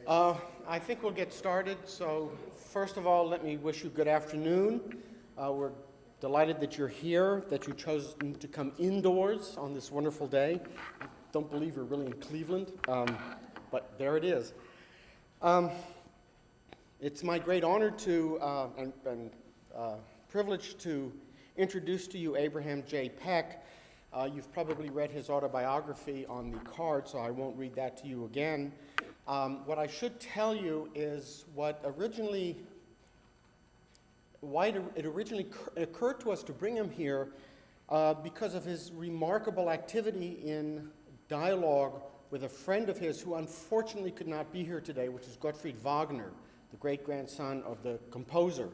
I think we'll get started. So first of all, let me wish you good afternoon. We're delighted that you're here, that you chose to come indoors on this wonderful day. I don't believe we're really in Cleveland, but there it is. It's my great honor and privilege to introduce to you Abraham J. Peck. You've probably read his autobiography on the card, so I won't read that to you again. What I should tell you is why it originally occurred to us to bring him here because of his remarkable activity in dialogue with a friend of his who unfortunately could not be here today, which is Gottfried Wagner, the great-grandson of the composer.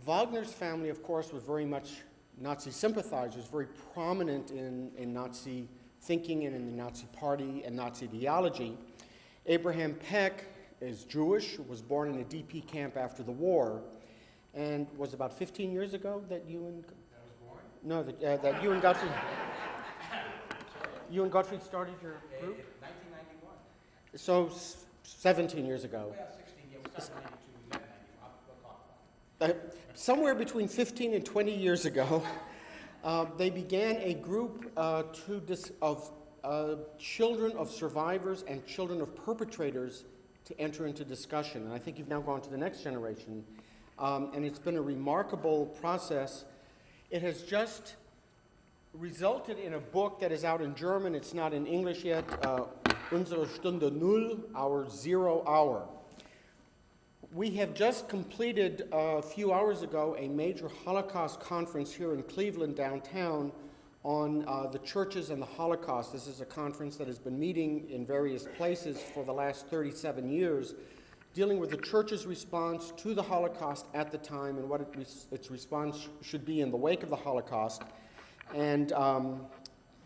Wagner's family, of course, was very much Nazi sympathizers, very prominent in Nazi thinking and in the Nazi party and Nazi ideology. Abraham Peck is Jewish, was born in a DP camp after the war, and was about 15 years ago that you and... I was born? No, that you and Gottfried... You and Gottfried started your group? 1991. So 17 years ago. Well, 16, yeah, we started in 92, 11, 91. We'll talk about it. Somewhere between 15 and 20 years ago, they began a group of children of survivors and children of perpetrators to enter into discussion. And I think you've now gone to the next generation. And it's been a remarkable process. It has just resulted in a book that is out in German. It's not in English yet. Unsere Stunde Null, our 0 hour. We have just completed a few hours ago a major Holocaust conference here in Cleveland downtown on the churches and the Holocaust. This is a conference that has been meeting in various places for the last 37 years, dealing with the church's response to the Holocaust at the time and what its response should be in the wake of the Holocaust. And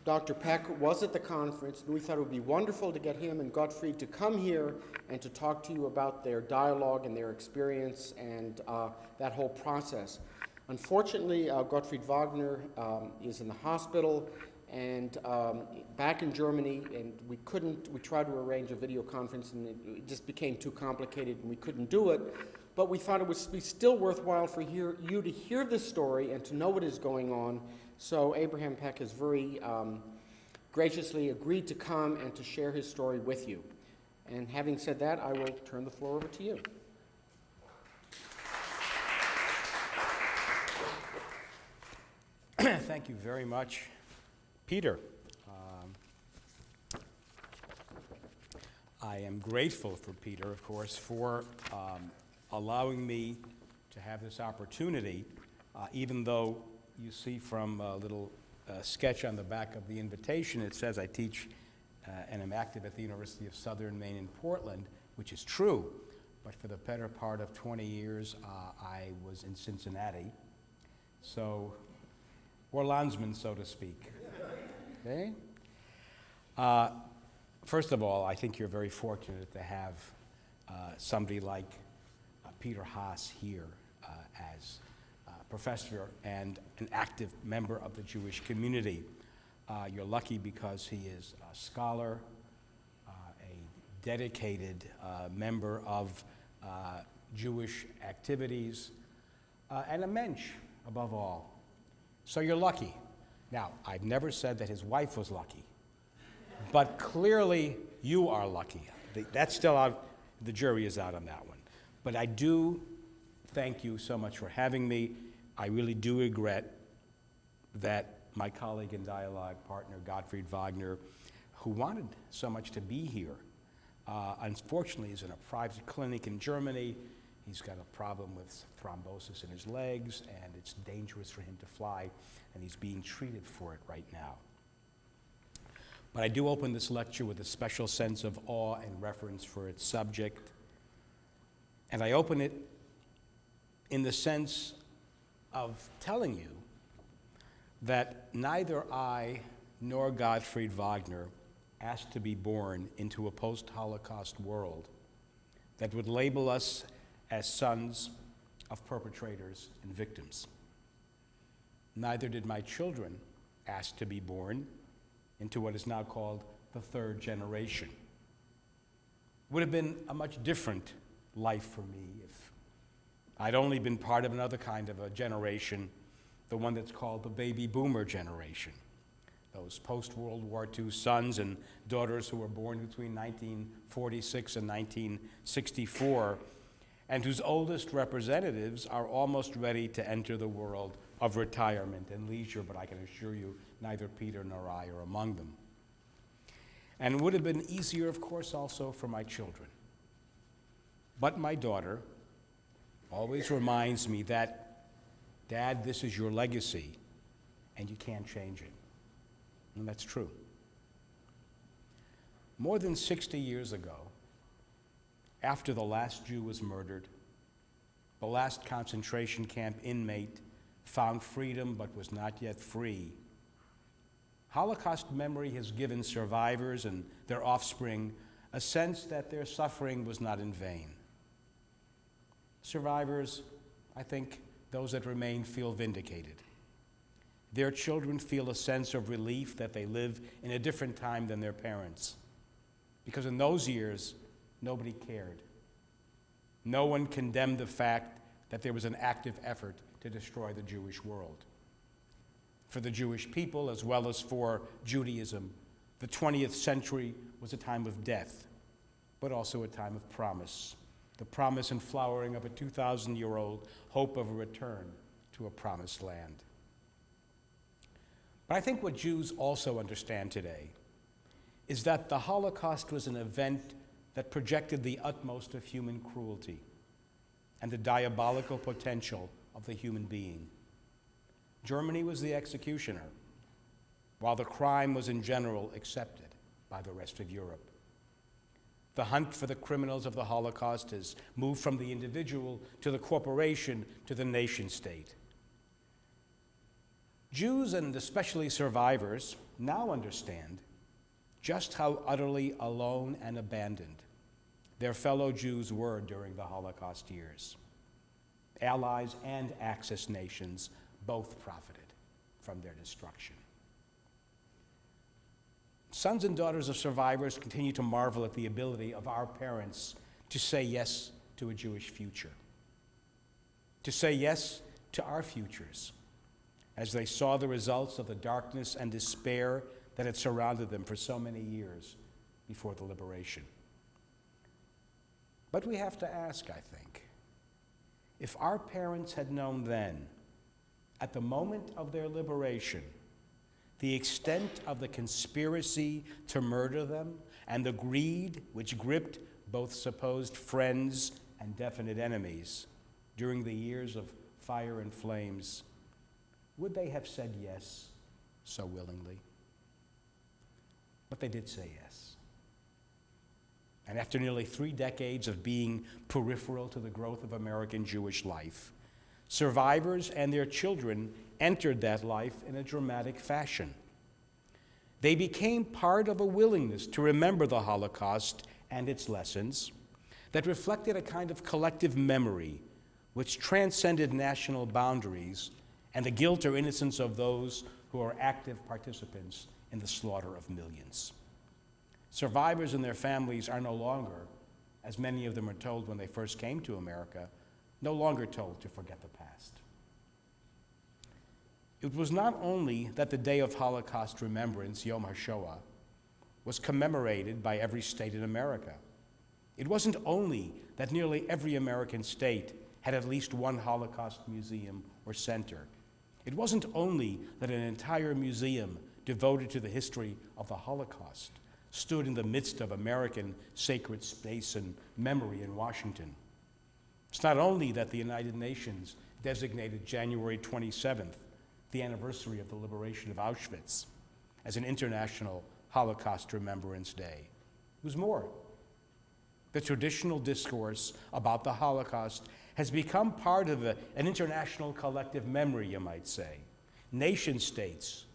Dr. Peck was at the conference, and we thought it would be wonderful to get him and Gottfried to come here and to talk to you about their dialogue and their experience and that whole process. Unfortunately, Gottfried Wagner is in the hospital and back in Germany, and we tried to arrange a video conference, and it just became too complicated, and we couldn't do it. But we thought it would be still worthwhile for you to hear this story and to know what is going on. So Abraham Peck has very graciously agreed to come and to share his story with you. And having said that, I will turn the floor over to you. Thank you very much, Peter. I am grateful for Peter, of course, for allowing me to have this opportunity, even though you see from a little sketch on the back of the invitation, it says I teach and am active at the University of Southern Maine in Portland, which is true, but for the better part of 20 years, I was in Cincinnati. So, or landsman, so to speak. Okay? First of all, I think you're very fortunate to have somebody like Peter Haas here as professor and an active member of the Jewish community. You're lucky because he is a scholar, a dedicated member of Jewish activities, and a mensch, above all. So you're lucky. Now, I've never said that his wife was lucky, but clearly you are lucky. That's still out, the jury is out on that one. But I do thank you so much for having me. I really do regret that my colleague and dialogue partner, Gottfried Wagner, who wanted so much to be here, unfortunately is in a private clinic in Germany. He's got a problem with thrombosis in his legs, and it's dangerous for him to fly, and he's being treated for it right now. But I do open this lecture with a special sense of awe and reverence for its subject, and I open it in the sense of telling you that neither I nor Gottfried Wagner asked to be born into a post-Holocaust world that would label us as sons of perpetrators and victims. Neither did my children ask to be born into what is now called the third generation. would have been a much different life for me if I'd only been part of another kind of a generation, the one that's called the baby boomer generation. Those post-World War II sons and daughters who were born between 1946 and 1964, and whose oldest representatives are almost ready to enter the world of retirement and leisure, but I can assure you neither Peter nor I are among them. And it would have been easier, of course, also for my children. But my daughter always reminds me that, Dad, this is your legacy, and you can't change it. And that's true. More than 60 years ago, after the last Jew was murdered, the last concentration camp inmate found freedom but was not yet free, Holocaust memory has given survivors and their offspring a sense that their suffering was not in vain. Survivors, I think those that remain, feel vindicated. Their children feel a sense of relief that they live in a different time than their parents, because in those years, nobody cared. No one condemned the fact that there was an active effort to destroy the Jewish world. For the Jewish people, as well as for Judaism, the 20th century was a time of death, but also a time of promise. The promise and flowering of a 2,000-year-old hope of a return to a promised land. But I think what Jews also understand today is that the Holocaust was an event that projected the utmost of human cruelty and the diabolical potential of the human being. Germany was the executioner, while the crime was in general accepted by the rest of Europe. The hunt for the criminals of the Holocaust has moved from the individual to the corporation to the nation state. Jews, and especially survivors, now understand just how utterly alone and abandoned their fellow Jews were during the Holocaust years. Allies and Axis nations both profited from their destruction. Sons and daughters of survivors continue to marvel at the ability of our parents to say yes to a Jewish future, to say yes to our futures, as they saw the results of the darkness and despair that had surrounded them for so many years before the liberation. But we have to ask, I think, if our parents had known then, at the moment of their liberation, the extent of the conspiracy to murder them and the greed which gripped both supposed friends and definite enemies during the years of fire and flames, would they have said yes so willingly? But they did say yes. And after nearly 3 decades of being peripheral to the growth of American Jewish life, survivors and their children entered that life in a dramatic fashion. They became part of a willingness to remember the Holocaust and its lessons that reflected a kind of collective memory which transcended national boundaries and the guilt or innocence of those who are active participants in the slaughter of millions. Survivors and their families are no longer, as many of them were told when they first came to America, no longer told to forget the past. It was not only that the Day of Holocaust Remembrance, Yom HaShoah, was commemorated by every state in America. It wasn't only that nearly every American state had at least one Holocaust museum or center. It wasn't only that an entire museum devoted to the history of the Holocaust stood in the midst of American sacred space and memory in Washington. It's not only that the United Nations designated January 27th, the anniversary of the liberation of Auschwitz, as an International Holocaust Remembrance Day. It was more. The traditional discourse about the Holocaust has become part of an international collective memory, you might say. Nation states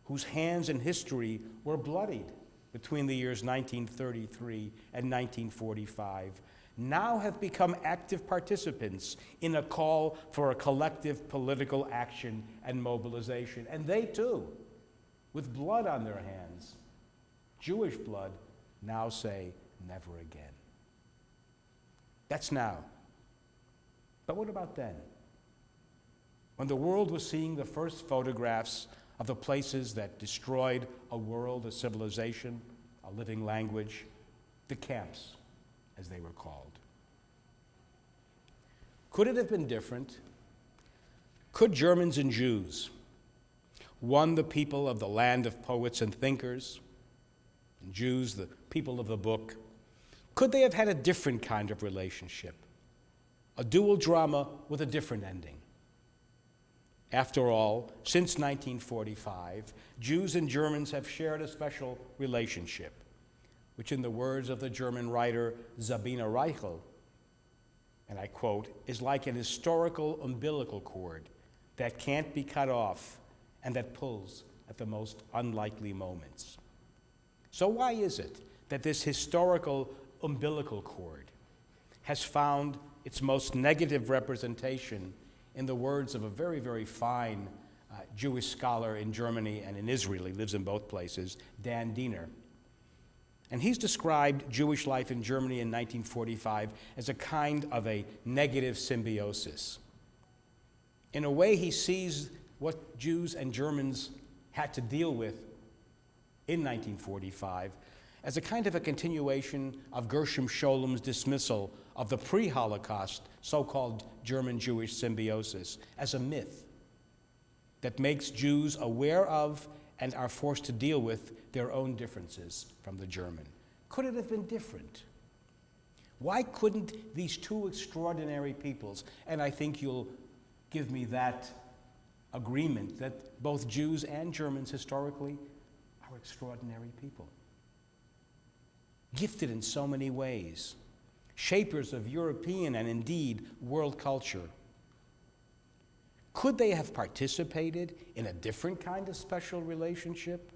whose hands in history were bloodied between the years 1933 and 1945 now have become active participants in a call for a collective political action and mobilization. And they too, with blood on their hands, Jewish blood, now say, never again. That's now. But what about then? When the world was seeing the first photographs of the places that destroyed a world, a civilization, a living language, the camps, as they were called. Could it have been different? Could Germans and Jews, one the people of the land of poets and thinkers, and Jews the people of the book, could they have had a different kind of relationship? A dual drama with a different ending? After all, since 1945, Jews and Germans have shared a special relationship, which in the words of the German writer Sabine Reichel, and I quote, is like an historical umbilical cord that can't be cut off and that pulls at the most unlikely moments. So why is it that this historical umbilical cord has found its most negative representation in the words of a very, very fine Jewish scholar in Germany and in Israel? He lives in both places, Dan Diener. And he's described Jewish life in Germany in 1945 as a kind of a negative symbiosis. In a way, he sees what Jews and Germans had to deal with in 1945 as a kind of a continuation of Gershom Scholem's dismissal of the pre-Holocaust so-called German-Jewish symbiosis as a myth that makes Jews aware of and are forced to deal with their own differences from the German. Could it have been different? Why couldn't these two extraordinary peoples, and I think you'll give me that agreement that both Jews and Germans historically are extraordinary people, gifted in so many ways, shapers of European and indeed world culture. Could they have participated in a different kind of special relationship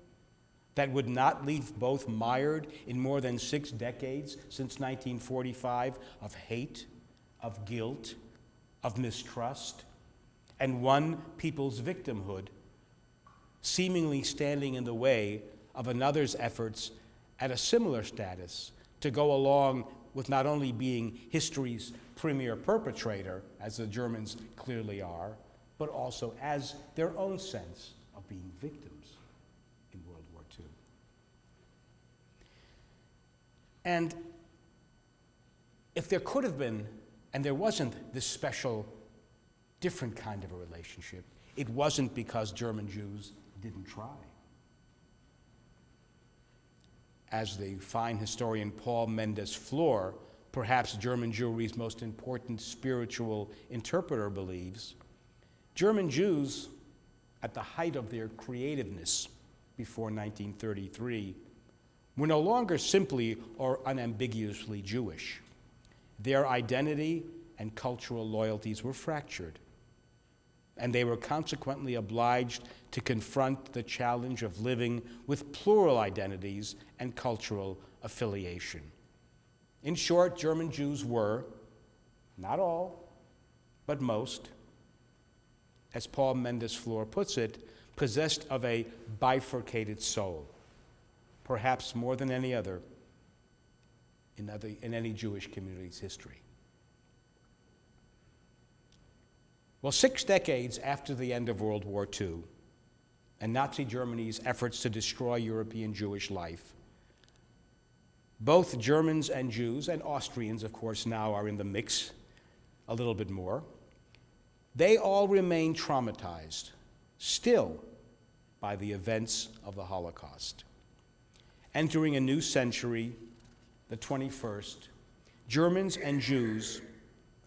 that would not leave both mired in more than 6 decades since 1945 of hate, of guilt, of mistrust, and one people's victimhood, seemingly standing in the way of another's efforts at a similar status to go along with not only being history's premier perpetrator, as the Germans clearly are, but also as their own sense of being victims in World War II. And if there could have been, and there wasn't this special, different kind of a relationship, it wasn't because German Jews didn't try. As the fine historian Paul Mendes-Flohr, perhaps German Jewry's most important spiritual interpreter, believes, German Jews, at the height of their creativeness before 1933, were no longer simply or unambiguously Jewish. Their identity and cultural loyalties were fractured, and they were consequently obliged to confront the challenge of living with plural identities and cultural affiliation. In short, German Jews were, not all, but most, as Paul Mendes-Flohr puts it, possessed of a bifurcated soul, perhaps more than any other in any Jewish community's history. Well, 6 decades after the end of World War II and Nazi Germany's efforts to destroy European Jewish life, both Germans and Jews, and Austrians, of course, now are in the mix a little bit more, they all remain traumatized, still, by the events of the Holocaust. Entering a new century, the 21st, Germans and Jews,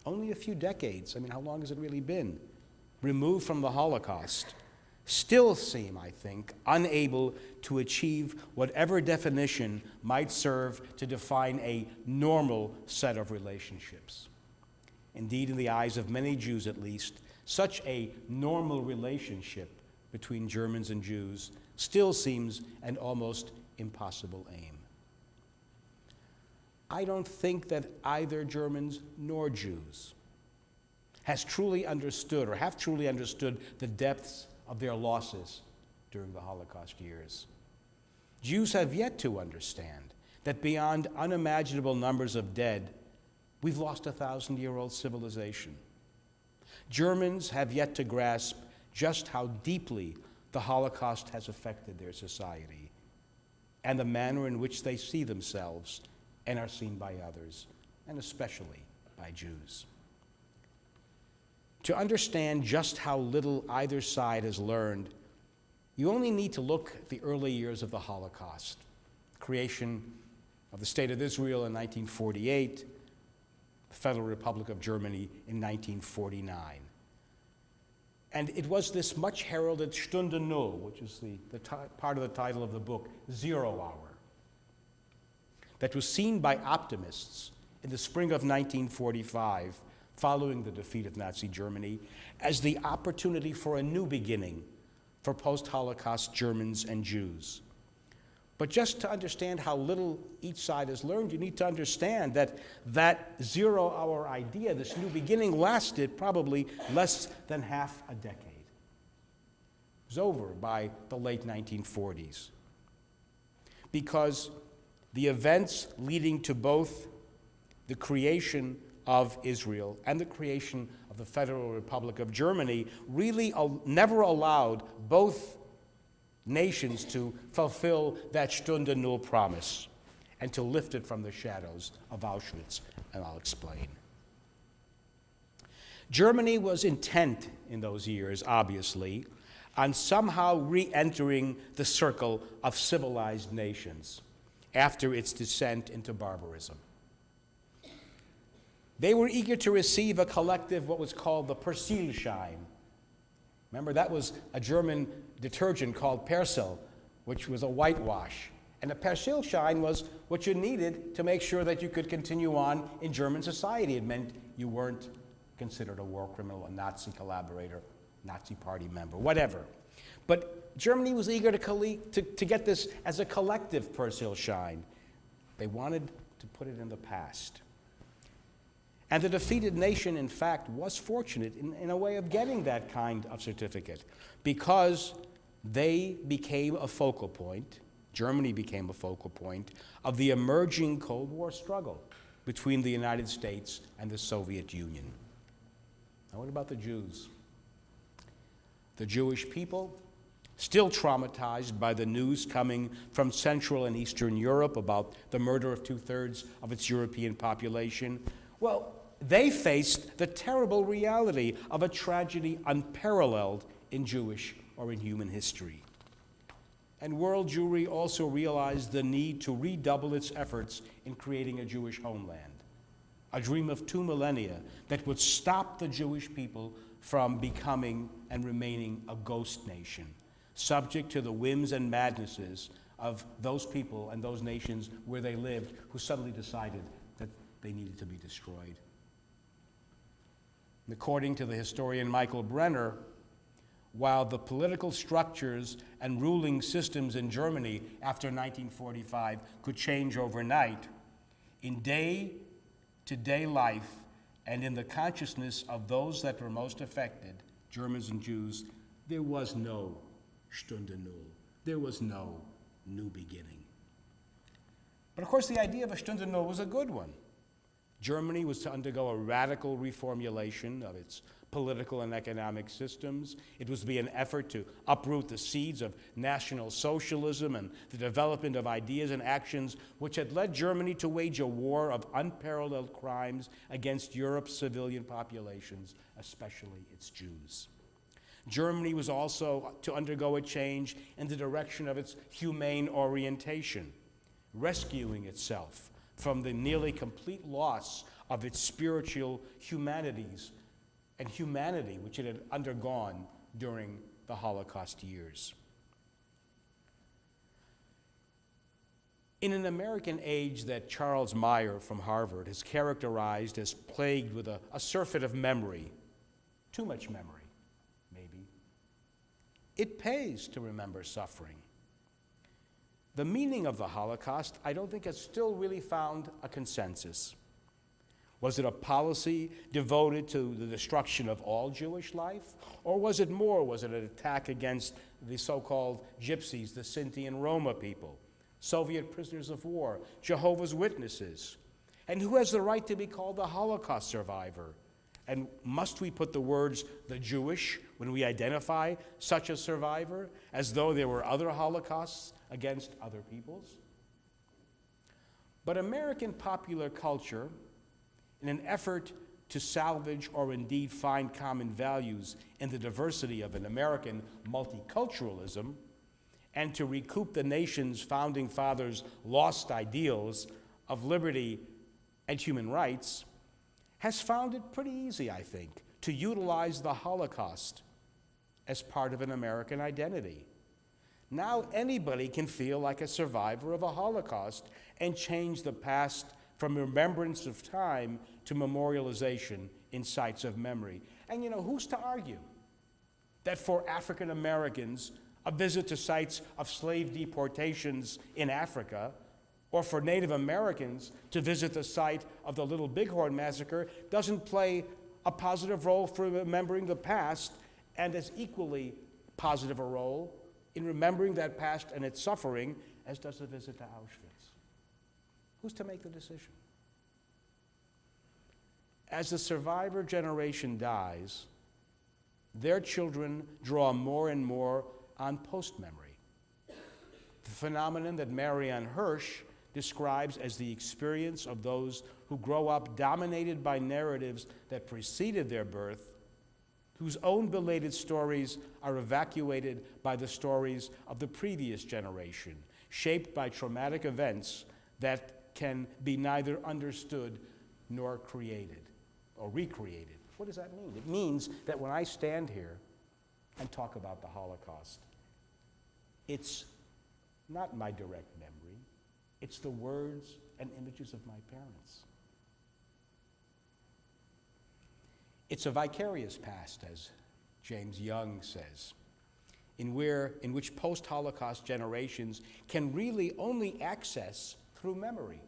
only a few decades, how long has it really been, removed from the Holocaust, still seem, I think, unable to achieve whatever definition might serve to define a normal set of relationships. Indeed, in the eyes of many Jews at least, such a normal relationship between Germans and Jews still seems an almost impossible aim. I don't think that either Germans nor Jews has truly understood or have truly understood the depths of their losses during the Holocaust years. Jews have yet to understand that beyond unimaginable numbers of dead, we've lost a 1,000-year-old civilization. Germans have yet to grasp just how deeply the Holocaust has affected their society and the manner in which they see themselves and are seen by others, and especially by Jews. To understand just how little either side has learned, you only need to look at the early years of the Holocaust, creation of the State of Israel in 1948, the Federal Republic of Germany in 1949. And it was this much heralded Stunde Null, which is the part of the title of the book, 0 hour, that was seen by optimists in the spring of 1945, following the defeat of Nazi Germany, as the opportunity for a new beginning for post-Holocaust Germans and Jews. But just to understand how little each side has learned, you need to understand that that 0 hour idea, this new beginning, lasted probably less than half a decade. It was over by the late 1940s. Because the events leading to both the creation of Israel and the creation of the Federal Republic of Germany really never allowed both nations to fulfill that Stunde Null promise and to lift it from the shadows of Auschwitz, and I'll explain. Germany was intent in those years, obviously, on somehow re-entering the circle of civilized nations after its descent into barbarism. They were eager to receive a collective, what was called the Persilschein. Remember, that was a German detergent called Persil, which was a whitewash. And a Persilschein was what you needed to make sure that you could continue on in German society. It meant you weren't considered a war criminal, a Nazi collaborator, Nazi party member, whatever. But Germany was eager to get this as a collective Persilschein. They wanted to put it in the past. And the defeated nation, in fact, was fortunate in a way of getting that kind of certificate, because they became a focal point, Germany became a focal point, of the emerging Cold War struggle between the United States and the Soviet Union. Now, what about the Jews? The Jewish people, still traumatized by the news coming from Central and Eastern Europe about the murder of 2/3 of its European population, well, they faced the terrible reality of a tragedy unparalleled in Jewish or in human history. And world Jewry also realized the need to redouble its efforts in creating a Jewish homeland, a dream of 2 millennia that would stop the Jewish people from becoming and remaining a ghost nation, subject to the whims and madnesses of those people and those nations where they lived, who suddenly decided that they needed to be destroyed. According to the historian Michael Brenner, while the political structures and ruling systems in Germany after 1945 could change overnight, in day-to-day life and in the consciousness of those that were most affected, Germans and Jews, there was no Stunde Null. There was no new beginning. But of course, the idea of a Stunde Null was a good one. Germany was to undergo a radical reformulation of its political and economic systems. It was to be an effort to uproot the seeds of National Socialism and the development of ideas and actions which had led Germany to wage a war of unparalleled crimes against Europe's civilian populations, especially its Jews. Germany was also to undergo a change in the direction of its humane orientation, rescuing itself from the nearly complete loss of its spiritual humanities and humanity which it had undergone during the Holocaust years. In an American age that Charles Meyer from Harvard has characterized as plagued with a surfeit of memory, too much memory, maybe, it pays to remember suffering. The meaning of the Holocaust, I don't think, has still really found a consensus. Was it a policy devoted to the destruction of all Jewish life? Or was it more? Was it an attack against the so-called gypsies, the Sinti and Roma people, Soviet prisoners of war, Jehovah's Witnesses? And who has the right to be called a Holocaust survivor? And must we put the words "the Jewish" when we identify such a survivor, as though there were other Holocausts against other peoples? But American popular culture, in an effort to salvage or indeed find common values in the diversity of an American multiculturalism, and to recoup the nation's founding fathers' lost ideals of liberty and human rights, has found it pretty easy, I think, to utilize the Holocaust as part of an American identity. Now anybody can feel like a survivor of a Holocaust and change the past from remembrance of time to memorialization in sites of memory. And who's to argue that for African Americans, a visit to sites of slave deportations in Africa, or for Native Americans to visit the site of the Little Bighorn Massacre, doesn't play a positive role for remembering the past, and as equally positive a role in remembering that past and its suffering as does a visit to Auschwitz? Who's to make the decision? As the survivor generation dies, their children draw more and more on post-memory, the phenomenon that Marianne Hirsch describes as the experience of those who grow up dominated by narratives that preceded their birth, whose own belated stories are evacuated by the stories of the previous generation, shaped by traumatic events that can be neither understood nor created or recreated. What does that mean? It means that when I stand here and talk about the Holocaust, it's not my direct memory. It's the words and images of my parents. It's a vicarious past, as James Young says, in which post-Holocaust generations can really only access through memory,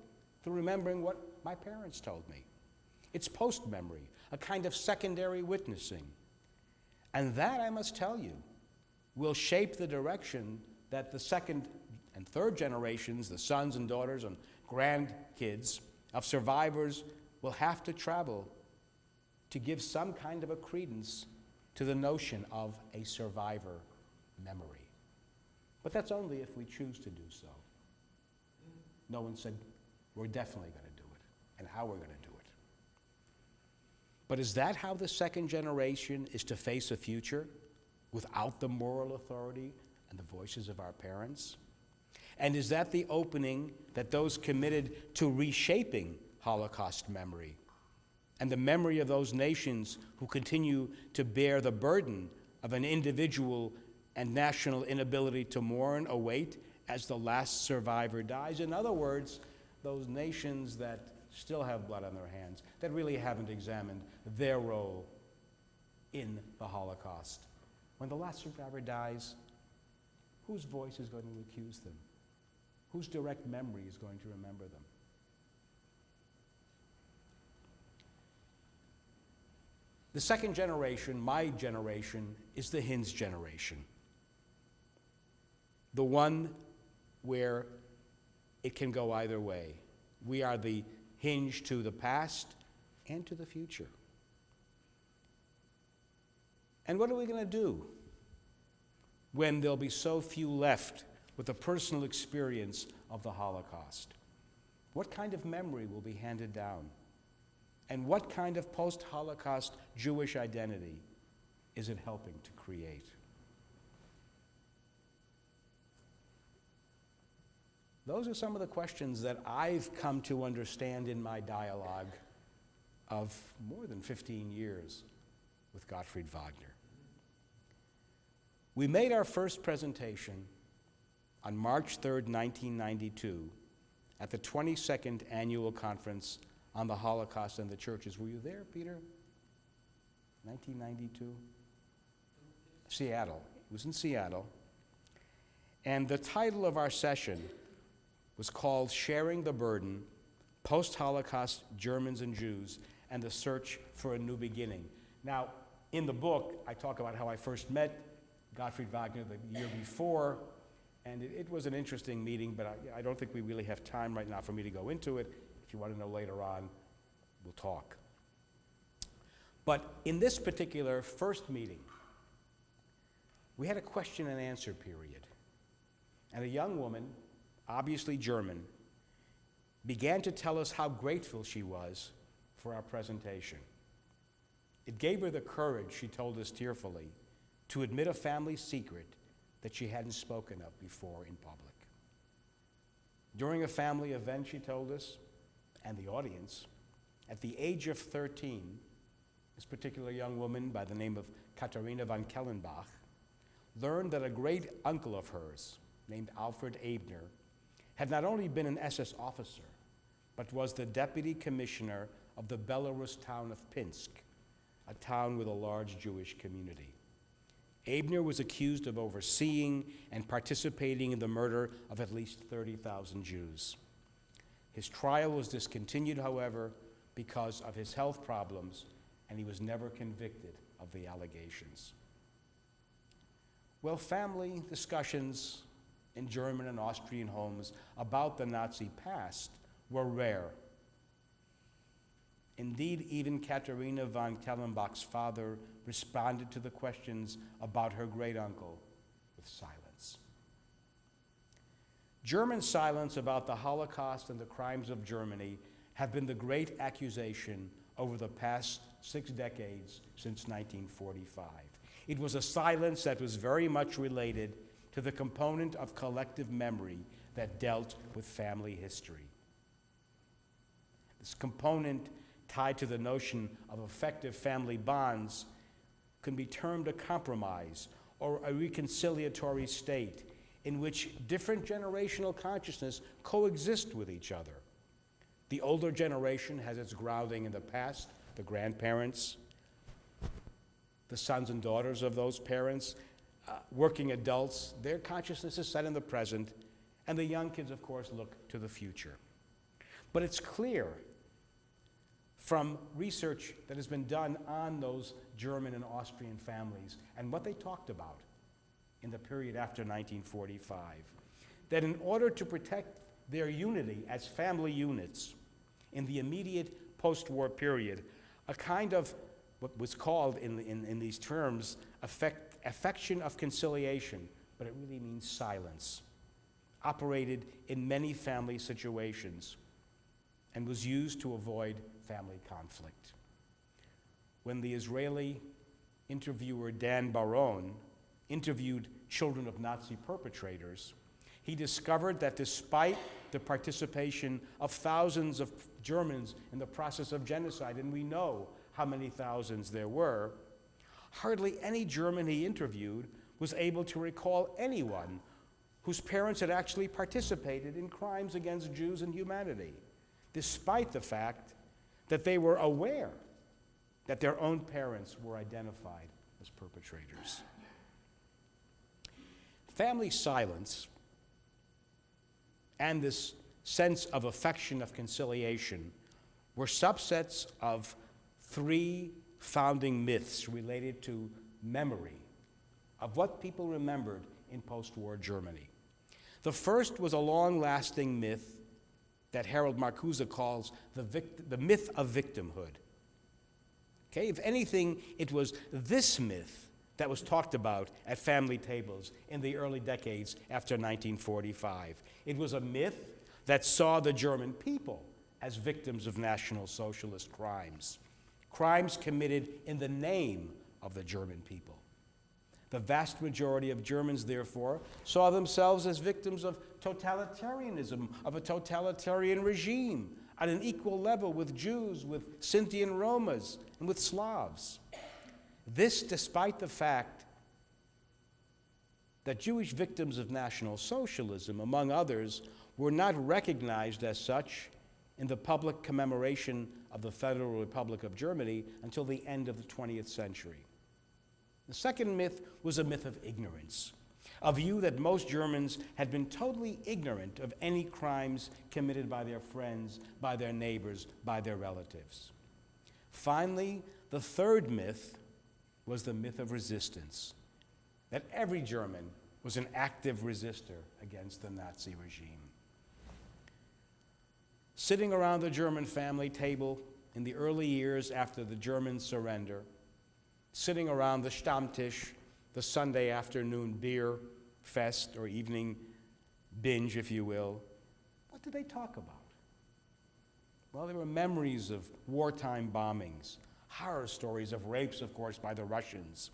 through remembering what my parents told me. It's post-memory, a kind of secondary witnessing. And that, I must tell you, will shape the direction that the second and third generations, the sons and daughters and grandkids of survivors, will have to travel to give some kind of a credence to the notion of a survivor memory. But that's only if we choose to do so. No one said, we're definitely going to do it, and how we're going to do it. But is that how the second generation is to face a future, without the moral authority and the voices of our parents? And is that the opening that those committed to reshaping Holocaust memory and the memory of those nations who continue to bear the burden of an individual and national inability to mourn await as the last survivor dies? In other words, those nations that still have blood on their hands, that really haven't examined their role in the Holocaust. When the last survivor dies, whose voice is going to accuse them? Whose direct memory is going to remember them? The second generation, my generation, is the hinge generation. The one where it can go either way. We are the hinge to the past and to the future. And what are we going to do when there'll be so few left with a personal experience of the Holocaust? What kind of memory will be handed down? And what kind of post-Holocaust Jewish identity is it helping to create? Those are some of the questions that I've come to understand in my dialogue of more than 15 years with Gottfried Wagner. We made our first presentation on March 3rd, 1992, at the 22nd Annual Conference on the Holocaust and the Churches. Were you there, Peter? 1992? Seattle. It was in Seattle. And the title of our session was called Sharing the Burden, Post-Holocaust Germans and Jews and the Search for a New Beginning. Now, in the book, I talk about how I first met Gottfried Wagner the year before, And it was an interesting meeting, but I don't think we really have time right now for me to go into it. If you want to know later on, we'll talk. But in this particular first meeting, we had a question and answer period. And a young woman, obviously German, began to tell us how grateful she was for our presentation. It gave her the courage, she told us tearfully, to admit a family secret that she hadn't spoken of before in public. During a family event, she told us, and the audience, at the age of 13, this particular young woman by the name of Katharina von Kellenbach learned that a great uncle of hers, named Alfred Ebner, had not only been an SS officer, but was the deputy commissioner of the Belarus town of Pinsk, a town with a large Jewish community. Ebner was accused of overseeing and participating in the murder of at least 30,000 Jews. His trial was discontinued, however, because of his health problems, and he was never convicted of the allegations. Well, family discussions in German and Austrian homes about the Nazi past were rare. Indeed, even Katharina von Kellenbach's father responded to the questions about her great-uncle with silence. German silence about the Holocaust and the crimes of Germany have been the great accusation over the past 6 decades since 1945. It was a silence that was very much related to the component of collective memory that dealt with family history. This component, tied to the notion of effective family bonds, can be termed a compromise or a reconciliatory state in which different generational consciousness coexist with each other. The older generation has its grounding in the past, the grandparents, the sons and daughters of those parents, working adults, their consciousness is set in the present, and the young kids, of course, look to the future. But it's clear from research that has been done on those German and Austrian families and what they talked about in the period after 1945, that in order to protect their unity as family units in the immediate post-war period, a kind of what was called in these terms affection of conciliation, but it really means silence, operated in many family situations and was used to avoid family conflict. When the Israeli interviewer Dan Baron interviewed children of Nazi perpetrators, he discovered that despite the participation of thousands of Germans in the process of genocide, and we know how many thousands there were, hardly any German he interviewed was able to recall anyone whose parents had actually participated in crimes against Jews and humanity, despite the fact that they were aware that their own parents were identified as perpetrators. Family silence and this sense of affection of conciliation were subsets of 3 founding myths related to memory of what people remembered in post-war Germany. The first was a long-lasting myth that Harold Marcuse calls the myth of victimhood. Okay, if anything, it was this myth that was talked about at family tables in the early decades after 1945. It was a myth that saw the German people as victims of National Socialist crimes, crimes committed in the name of the German people. The vast majority of Germans, therefore, saw themselves as victims of totalitarianism, of a totalitarian regime, on an equal level with Jews, with Sinti and Romas, and with Slavs. This despite the fact that Jewish victims of National Socialism, among others, were not recognized as such in the public commemoration of the Federal Republic of Germany until the end of the 20th century. The second myth was a myth of ignorance, a view that most Germans had been totally ignorant of any crimes committed by their friends, by their neighbors, by their relatives. Finally, the third myth was the myth of resistance, that every German was an active resistor against the Nazi regime. Sitting around the German family table in the early years after the German surrender, sitting around the Stammtisch, the Sunday afternoon beer fest or evening binge, if you will, what did they talk about? Well, there were memories of wartime bombings, horror stories of rapes, of course, by the Russians,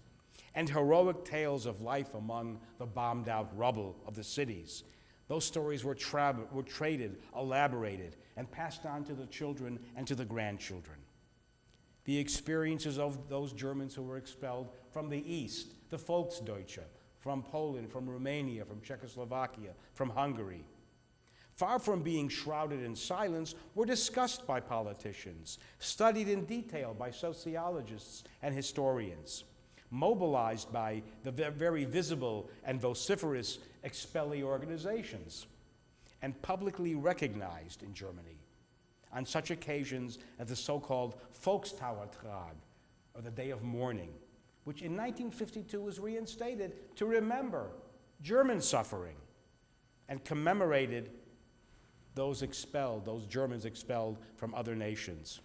and heroic tales of life among the bombed-out rubble of the cities. Those stories were traded, elaborated, and passed on to the children and to the grandchildren. The experiences of those Germans who were expelled from the East, the Volksdeutsche, from Poland, from Romania, from Czechoslovakia, from Hungary, far from being shrouded in silence, were discussed by politicians, studied in detail by sociologists and historians, mobilized by the very visible and vociferous expellee organizations, and publicly recognized in Germany on such occasions as the so-called Volkstrauertag, or the Day of Mourning, which in 1952 was reinstated to remember German suffering and commemorated those expelled, those Germans expelled from other nations,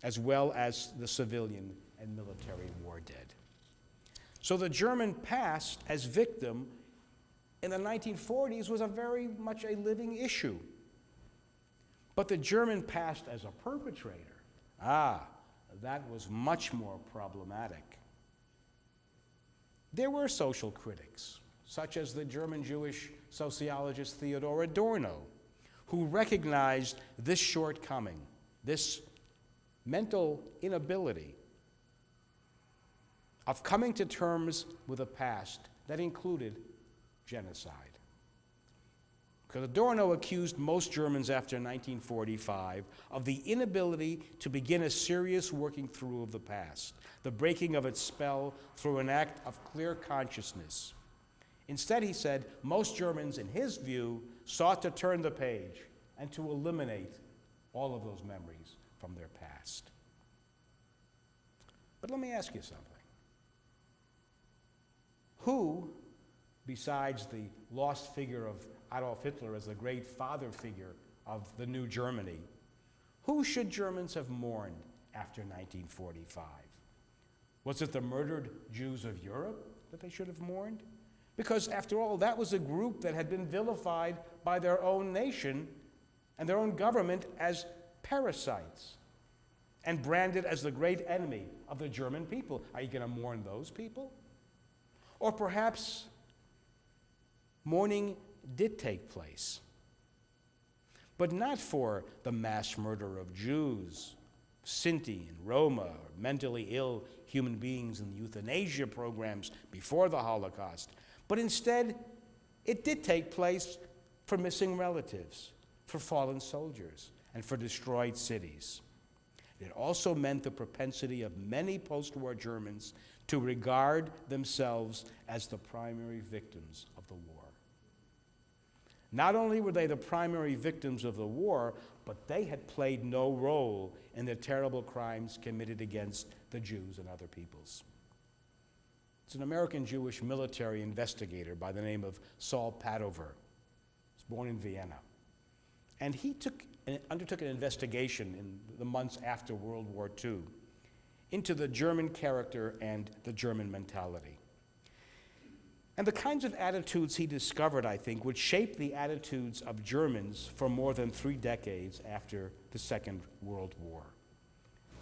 as well as the civilian and military war dead. So the German past as victim in the 1940s was very much a living issue. But the German past as a perpetrator, that was much more problematic. There were social critics, such as the German Jewish sociologist Theodor Adorno, who recognized this shortcoming, this mental inability of coming to terms with a past that included genocide. Because Adorno accused most Germans after 1945 of the inability to begin a serious working through of the past, the breaking of its spell through an act of clear consciousness. Instead, he said, most Germans, in his view, sought to turn the page and to eliminate all of those memories from their past. But let me ask you something. Who, besides the lost figure of Adolf Hitler as the great father figure of the new Germany, who should Germans have mourned after 1945? Was it the murdered Jews of Europe that they should have mourned? Because after all, that was a group that had been vilified by their own nation and their own government as parasites and branded as the great enemy of the German people. Are you going to mourn those people? Or perhaps mourning did take place, but not for the mass murder of Jews, Sinti and Roma, or mentally ill human beings in the euthanasia programs before the Holocaust, but instead it did take place for missing relatives, for fallen soldiers, and for destroyed cities. It also meant the propensity of many post-war Germans to regard themselves as the primary victims of the war. Not only were they the primary victims of the war, but they had played no role in the terrible crimes committed against the Jews and other peoples. It's an American Jewish military investigator by the name of Saul Padover. He was born in Vienna. And he undertook an investigation in the months after World War II into the German character and the German mentality. And the kinds of attitudes he discovered, I think, would shape the attitudes of Germans for more than 3 decades after the Second World War.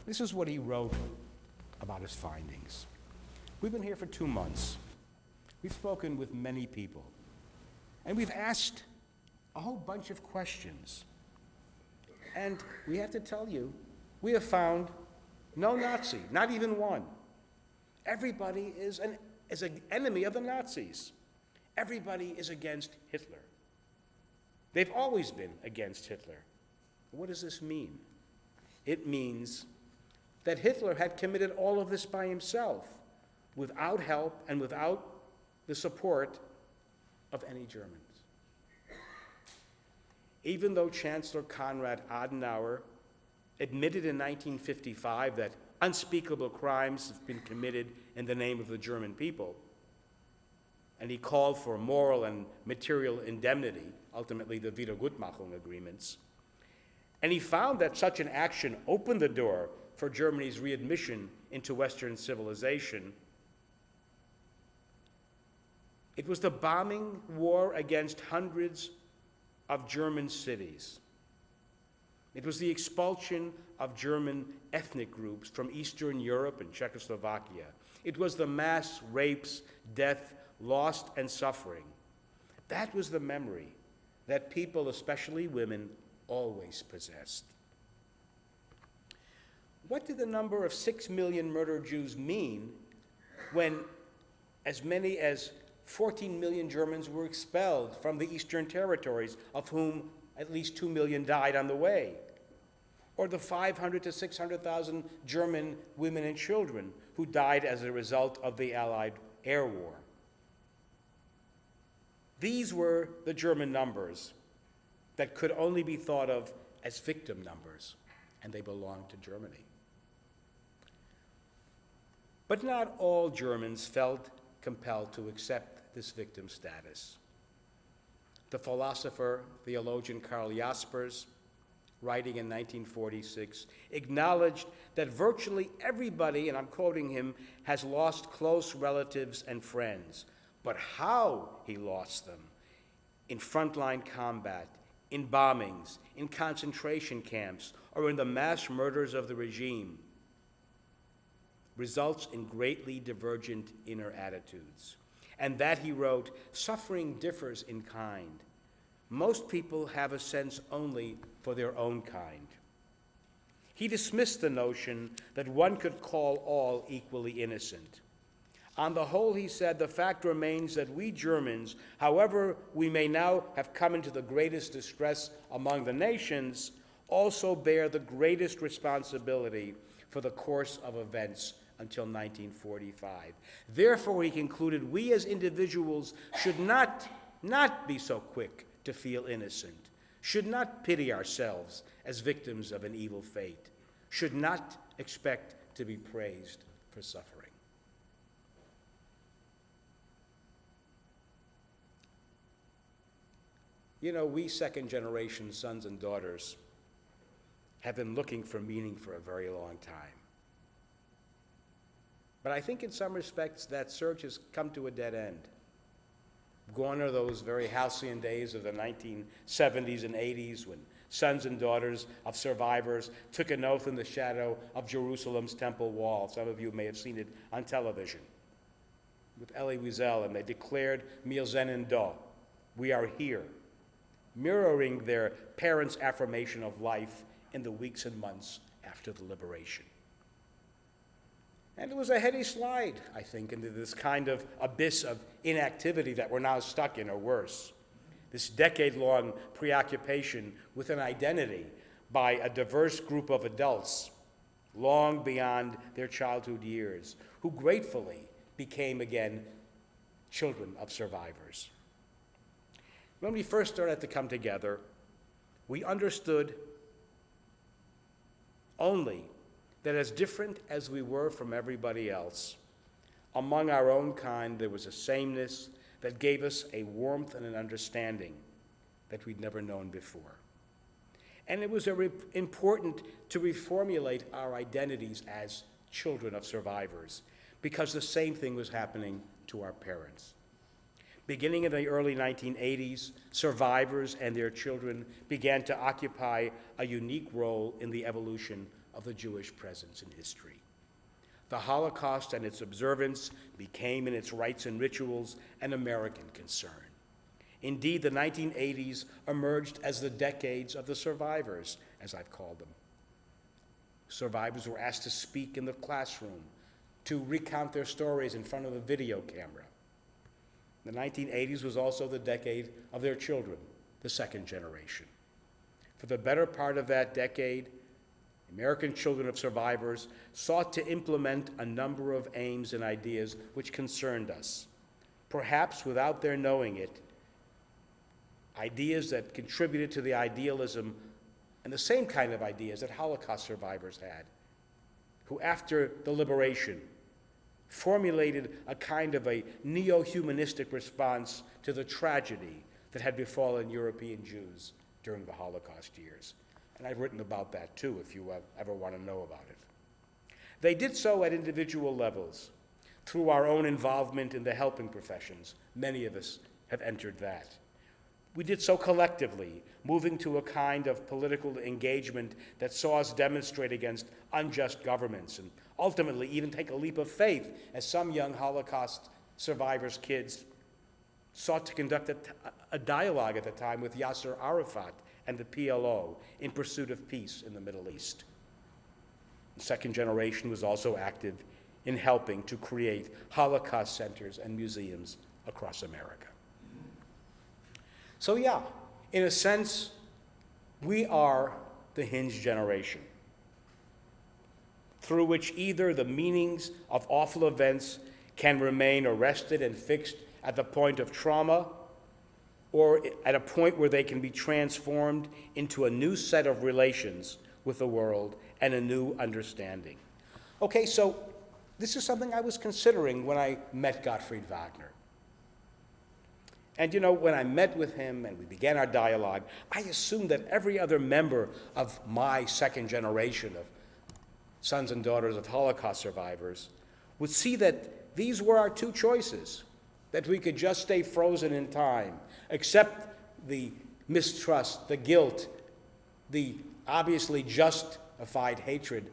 This is what he wrote about his findings. We've been here for 2 months. We've spoken with many people. And we've asked a whole bunch of questions. And we have to tell you, we have found no Nazi, not even one. Everybody is an enemy of the Nazis. Everybody is against Hitler. They've always been against Hitler. What does this mean? It means that Hitler had committed all of this by himself, without help and without the support of any Germans. Even though Chancellor Konrad Adenauer admitted in 1955 that unspeakable crimes have been committed in the name of the German people, and he called for moral and material indemnity, ultimately the Wiedergutmachung agreements. And he found that such an action opened the door for Germany's readmission into Western civilization. It was the bombing war against hundreds of German cities. It was the expulsion of German ethnic groups from Eastern Europe and Czechoslovakia. It was the mass rapes, death, loss, and suffering. That was the memory that people, especially women, always possessed. What did the number of 6 million murdered Jews mean when as many as 14 million Germans were expelled from the Eastern territories, of whom at least 2 million died on the way? Or the 500 to 600,000 German women and children who died as a result of the Allied air war? These were the German numbers that could only be thought of as victim numbers, and they belonged to Germany. But not all Germans felt compelled to accept this victim status. The philosopher, theologian Karl Jaspers, writing in 1946, acknowledged that virtually everybody, and I'm quoting him, has lost close relatives and friends, but how he lost them, in frontline combat, in bombings, in concentration camps, or in the mass murders of the regime, results in greatly divergent inner attitudes. And that, he wrote, suffering differs in kind. Most people have a sense only for their own kind. He dismissed the notion that one could call all equally innocent. On the whole, he said, the fact remains that we Germans, however we may now have come into the greatest distress among the nations, also bear the greatest responsibility for the course of events until 1945. Therefore, he concluded, we as individuals should not be so quick to feel innocent, should not pity ourselves as victims of an evil fate, should not expect to be praised for suffering. You know, we second-generation sons and daughters have been looking for meaning for a very long time. But I think in some respects that search has come to a dead end. Gone are those very halcyon days of the 1970s and 80s when sons and daughters of survivors took an oath in the shadow of Jerusalem's Temple Wall. Some of you may have seen it on television with Elie Wiesel, and they declared, "Wir sind da," we are here, mirroring their parents' affirmation of life in the weeks and months after the liberation. And it was a heady slide, I think, into this kind of abyss of inactivity that we're now stuck in, or worse. This decade-long preoccupation with an identity by a diverse group of adults, long beyond their childhood years, who gratefully became again children of survivors. When we first started to come together, we understood only that as different as we were from everybody else, among our own kind there was a sameness that gave us a warmth and an understanding that we'd never known before. And it was important to reformulate our identities as children of survivors, because the same thing was happening to our parents. Beginning in the early 1980s, survivors and their children began to occupy a unique role in the evolution of the Jewish presence in history. The Holocaust and its observance became, in its rites and rituals, an American concern. Indeed, the 1980s emerged as the decades of the survivors, as I've called them. Survivors were asked to speak in the classroom, to recount their stories in front of a video camera. The 1980s was also the decade of their children, the second generation. For the better part of that decade, American children of survivors sought to implement a number of aims and ideas which concerned us, perhaps without their knowing it, ideas that contributed to the idealism and the same kind of ideas that Holocaust survivors had, who after the liberation formulated a kind of a neo-humanistic response to the tragedy that had befallen European Jews during the Holocaust years. And I've written about that too, if you ever want to know about it. They did so at individual levels, through our own involvement in the helping professions. Many of us have entered that. We did so collectively, moving to a kind of political engagement that saw us demonstrate against unjust governments and ultimately even take a leap of faith as some young Holocaust survivors' kids sought to conduct a dialogue at the time with Yasser Arafat and the PLO in pursuit of peace in the Middle East. The second generation was also active in helping to create Holocaust centers and museums across America. So yeah, in a sense, we are the Hinge generation, through which either the meanings of awful events can remain arrested and fixed at the point of trauma, or at a point where they can be transformed into a new set of relations with the world and a new understanding. Okay, so this is something I was considering when I met Gottfried Wagner. And you know, when I met with him and we began our dialogue, I assumed that every other member of my second generation of sons and daughters of Holocaust survivors would see that these were our two choices, that we could just stay frozen in time, accept the mistrust, the guilt, the obviously justified hatred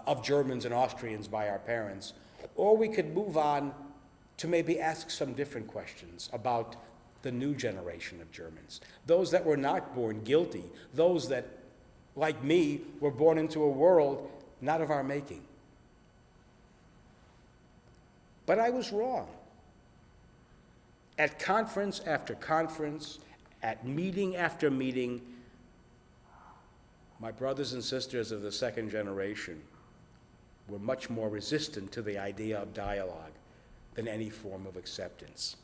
of Germans and Austrians by our parents, or we could move on to maybe ask some different questions about the new generation of Germans, those that were not born guilty, those that, like me, were born into a world not of our making. But I was wrong. At conference after conference, at meeting after meeting, my brothers and sisters of the second generation were much more resistant to the idea of dialogue than any form of acceptance.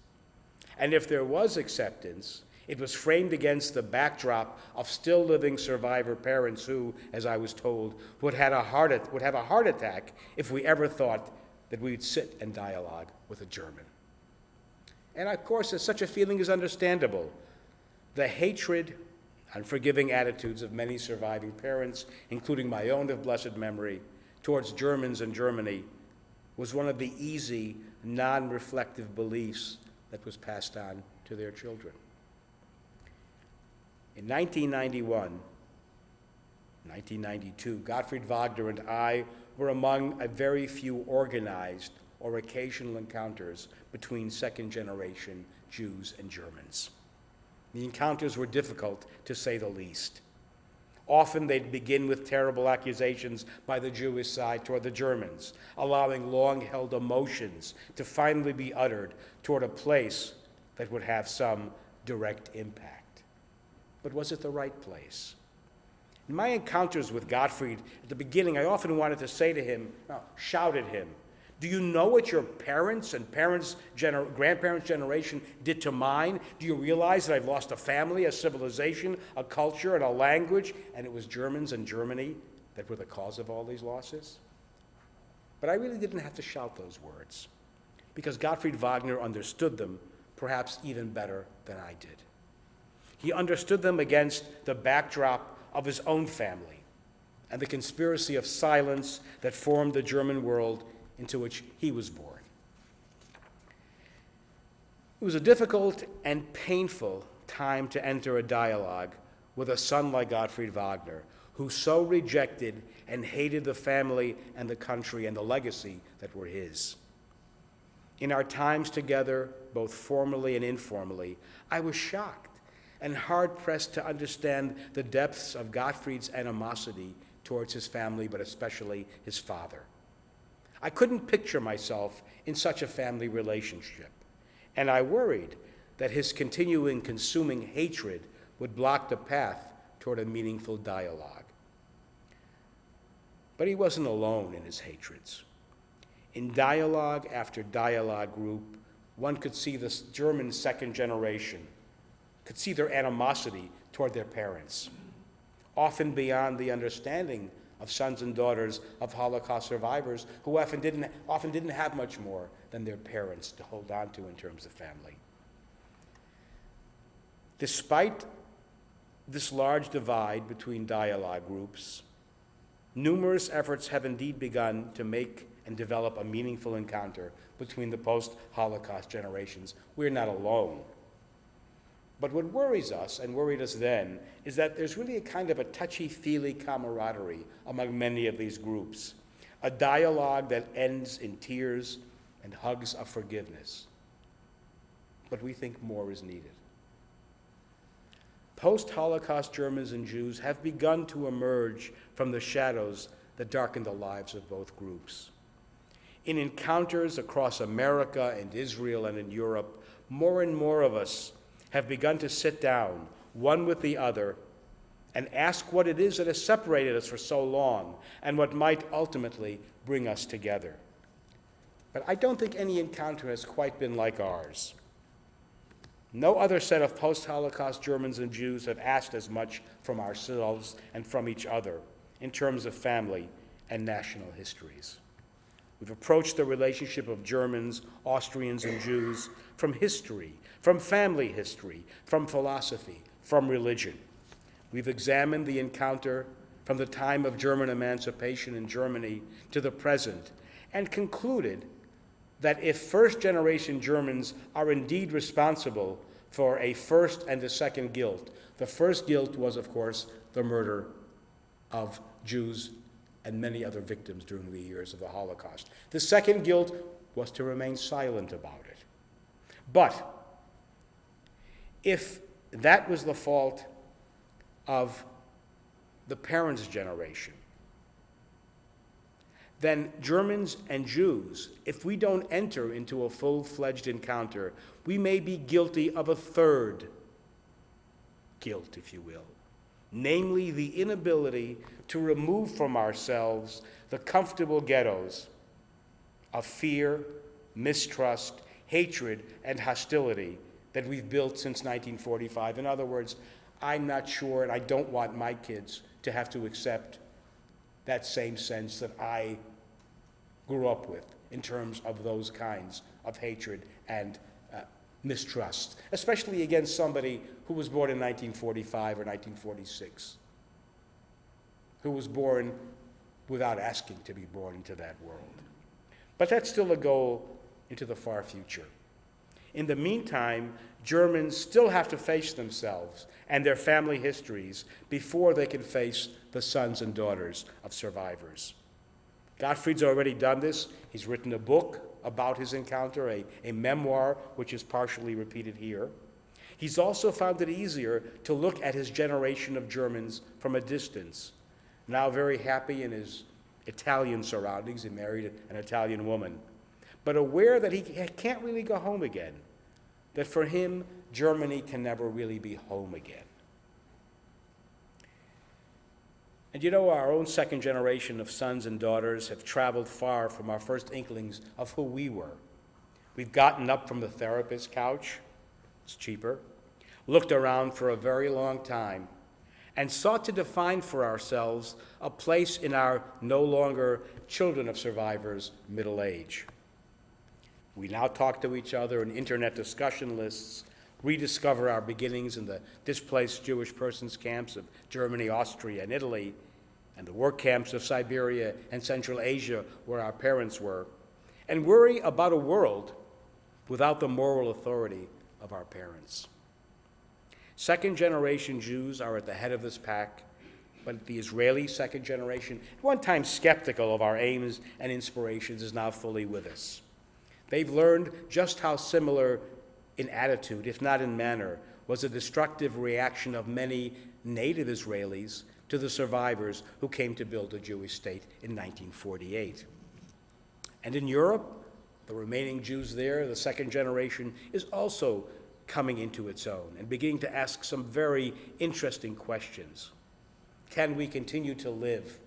And if there was acceptance, it was framed against the backdrop of still living survivor parents who, as I was told, would have a heart attack if we ever thought that we'd sit and dialogue with a German. And of course, such a feeling is understandable. The hatred, unforgiving attitudes of many surviving parents, including my own of blessed memory, towards Germans in Germany was one of the easy, non-reflective beliefs that was passed on to their children. In 1991, 1992, Gottfried Wagner and I were among a very few organized or occasional encounters between second-generation Jews and Germans. The encounters were difficult, to say the least. Often they'd begin with terrible accusations by the Jewish side toward the Germans, allowing long-held emotions to finally be uttered toward a place that would have some direct impact. But was it the right place? In my encounters with Gottfried at the beginning, I often wanted to say to him, shout at him, do you know what your parents and grandparents' generation did to mine? Do you realize that I've lost a family, a civilization, a culture, and a language, and it was Germans and Germany that were the cause of all these losses? But I really didn't have to shout those words, because Gottfried Wagner understood them perhaps even better than I did. He understood them against the backdrop of his own family and the conspiracy of silence that formed the German world into which he was born. It was a difficult and painful time to enter a dialogue with a son like Gottfried Wagner, who so rejected and hated the family and the country and the legacy that were his. In our times together, both formally and informally, I was shocked and hard-pressed to understand the depths of Gottfried's animosity towards his family, but especially his father. I couldn't picture myself in such a family relationship, and I worried that his continuing consuming hatred would block the path toward a meaningful dialogue. But he wasn't alone in his hatreds. In dialogue after dialogue group, one could see the German second generation, could see their animosity toward their parents, often beyond the understanding of sons and daughters of Holocaust survivors who often didn't have much more than their parents to hold on to in terms of family. Despite this large divide between dialogue groups, numerous efforts have indeed begun to make and develop a meaningful encounter between the post-Holocaust generations. We're not alone. But what worries us, and worried us then, is that there's really a kind of a touchy-feely camaraderie among many of these groups, a dialogue that ends in tears and hugs of forgiveness. But we think more is needed. Post-Holocaust Germans and Jews have begun to emerge from the shadows that darken the lives of both groups. In encounters across America and Israel and in Europe, more and more of us have begun to sit down, one with the other, and ask what it is that has separated us for so long and what might ultimately bring us together. But I don't think any encounter has quite been like ours. No other set of post-Holocaust Germans and Jews have asked as much from ourselves and from each other in terms of family and national histories. We've approached the relationship of Germans, Austrians, and Jews from history, from family history, from philosophy, from religion. We've examined the encounter from the time of German emancipation in Germany to the present and concluded that if first-generation Germans are indeed responsible for a first and a second guilt, the first guilt was, of course, the murder of Jews and many other victims during the years of the Holocaust. The second guilt was to remain silent about it. But if that was the fault of the parents' generation, then Germans and Jews, if we don't enter into a full-fledged encounter, we may be guilty of a third guilt, if you will, namely the inability to remove from ourselves the comfortable ghettos of fear, mistrust, hatred, and hostility that we've built since 1945. In other words, I'm not sure, and I don't want my kids to have to accept that same sense that I grew up with in terms of those kinds of hatred and mistrust, especially against somebody who was born in 1945 or 1946, who was born without asking to be born into that world. But that's still a goal into the far future. In the meantime, Germans still have to face themselves and their family histories before they can face the sons and daughters of survivors. Gottfried's already done this. He's written a book about his encounter, a memoir which is partially repeated here. He's also found it easier to look at his generation of Germans from a distance. Now very happy in his Italian surroundings, he married an Italian woman, but aware that he can't really go home again, that for him, Germany can never really be home again. And you know, our own second generation of sons and daughters have traveled far from our first inklings of who we were. We've gotten up from the therapist's couch, it's cheaper, looked around for a very long time, and sought to define for ourselves a place in our no longer children of survivors' middle age. We now talk to each other in internet discussion lists, rediscover our beginnings in the displaced Jewish persons camps of Germany, Austria, and Italy, and the work camps of Siberia and Central Asia where our parents were, and worry about a world without the moral authority of our parents. Second-generation Jews are at the head of this pack, but the Israeli second generation, at one time skeptical of our aims and inspirations, is now fully with us. They've learned just how similar in attitude, if not in manner, was the destructive reaction of many native Israelis to the survivors who came to build a Jewish state in 1948. And in Europe, the remaining Jews there, the second generation, is also coming into its own and beginning to ask some very interesting questions. Can we continue to live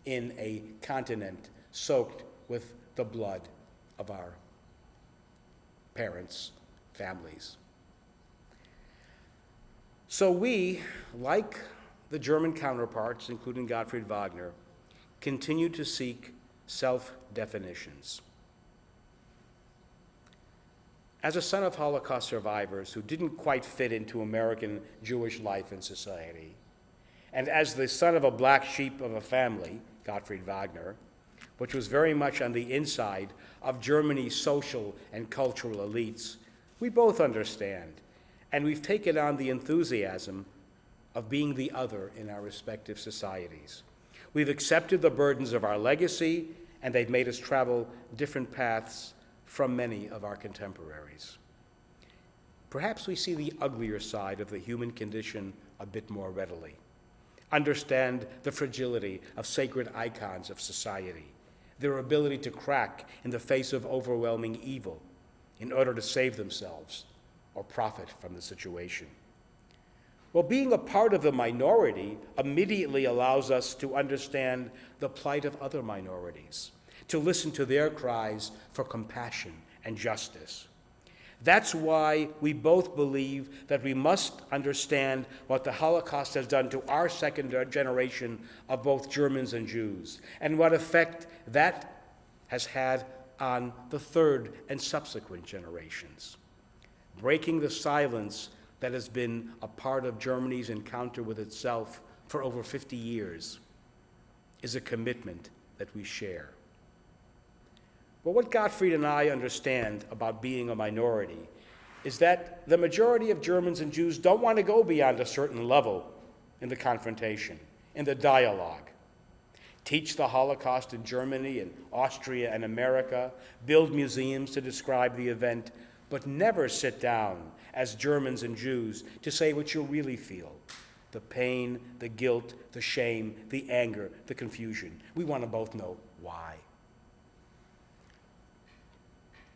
in a continent soaked with the blood of our parents, families? So we, like the German counterparts, including Gottfried Wagner, continue to seek self-definitions. As a son of Holocaust survivors who didn't quite fit into American Jewish life and society, and as the son of a black sheep of a family, Gottfried Wagner, which was very much on the inside of Germany's social and cultural elites, we both understand, and we've taken on the enthusiasm of being the other in our respective societies. We've accepted the burdens of our legacy, and they've made us travel different paths from many of our contemporaries. Perhaps we see the uglier side of the human condition a bit more readily, understand the fragility of sacred icons of society, their ability to crack in the face of overwhelming evil in order to save themselves or profit from the situation. Well, being a part of the minority immediately allows us to understand the plight of other minorities, to listen to their cries for compassion and justice. That's why we both believe that we must understand what the Holocaust has done to our second generation of both Germans and Jews, and what effect that has had on the third and subsequent generations. Breaking the silence that has been a part of Germany's encounter with itself for over 50 years is a commitment that we share. But what Gottfried and I understand about being a minority is that the majority of Germans and Jews don't want to go beyond a certain level in the confrontation, in the dialogue. Teach the Holocaust in Germany and Austria and America, build museums to describe the event, but never sit down as Germans and Jews to say what you really feel: the pain, the guilt, the shame, the anger, the confusion. We want to both know why.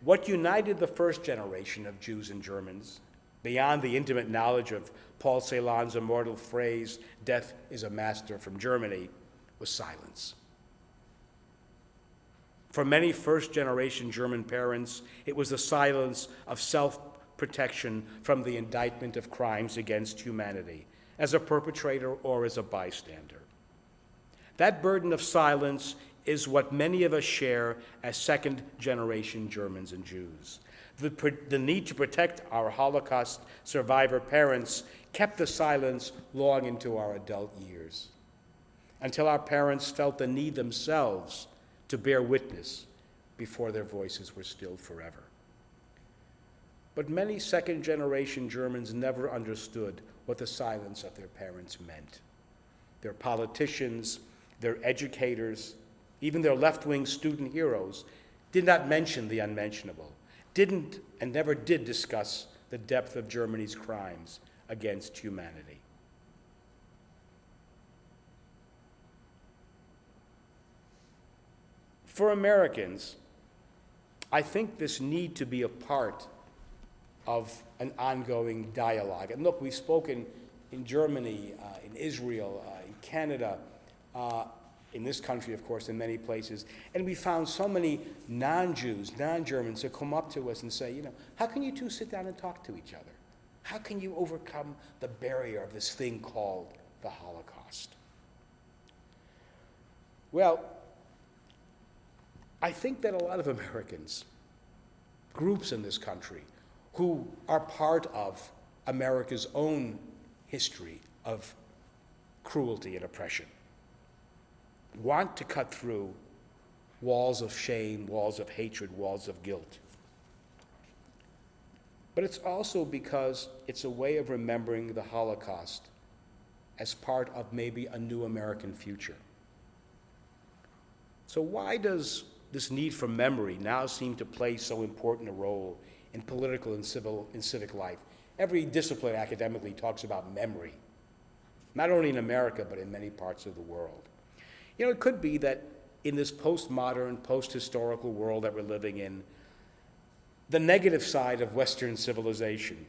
What united the first generation of Jews and Germans, beyond the intimate knowledge of Paul Celan's immortal phrase, "Death is a master from Germany," was silence. For many first-generation German parents, it was the silence of self-protection from the indictment of crimes against humanity, as a perpetrator or as a bystander. That burden of silence is what many of us share as second-generation Germans and Jews. The need to protect our Holocaust survivor parents kept the silence long into our adult years, until our parents felt the need themselves to bear witness before their voices were stilled forever. But many second-generation Germans never understood what the silence of their parents meant. Their politicians, their educators, even their left-wing student heroes did not mention the unmentionable, didn't and never did discuss the depth of Germany's crimes against humanity. For Americans, I think this need to be a part of an ongoing dialogue. And look, we've spoken in Germany, in Israel, in Canada, in this country, of course, in many places, and we found so many non-Jews, non-Germans who come up to us and say, how can you two sit down and talk to each other? How can you overcome the barrier of this thing called the Holocaust? Well, I think that a lot of Americans, groups in this country, who are part of America's own history of cruelty and oppression, want to cut through walls of shame, walls of hatred, walls of guilt. But it's also because it's a way of remembering the Holocaust as part of maybe a new American future. So why does this need for memory now seem to play so important a role in political and civic life? Every discipline academically talks about memory, not only in America, but in many parts of the world. It could be that in this postmodern, post-historical world that we're living in, the negative side of Western civilization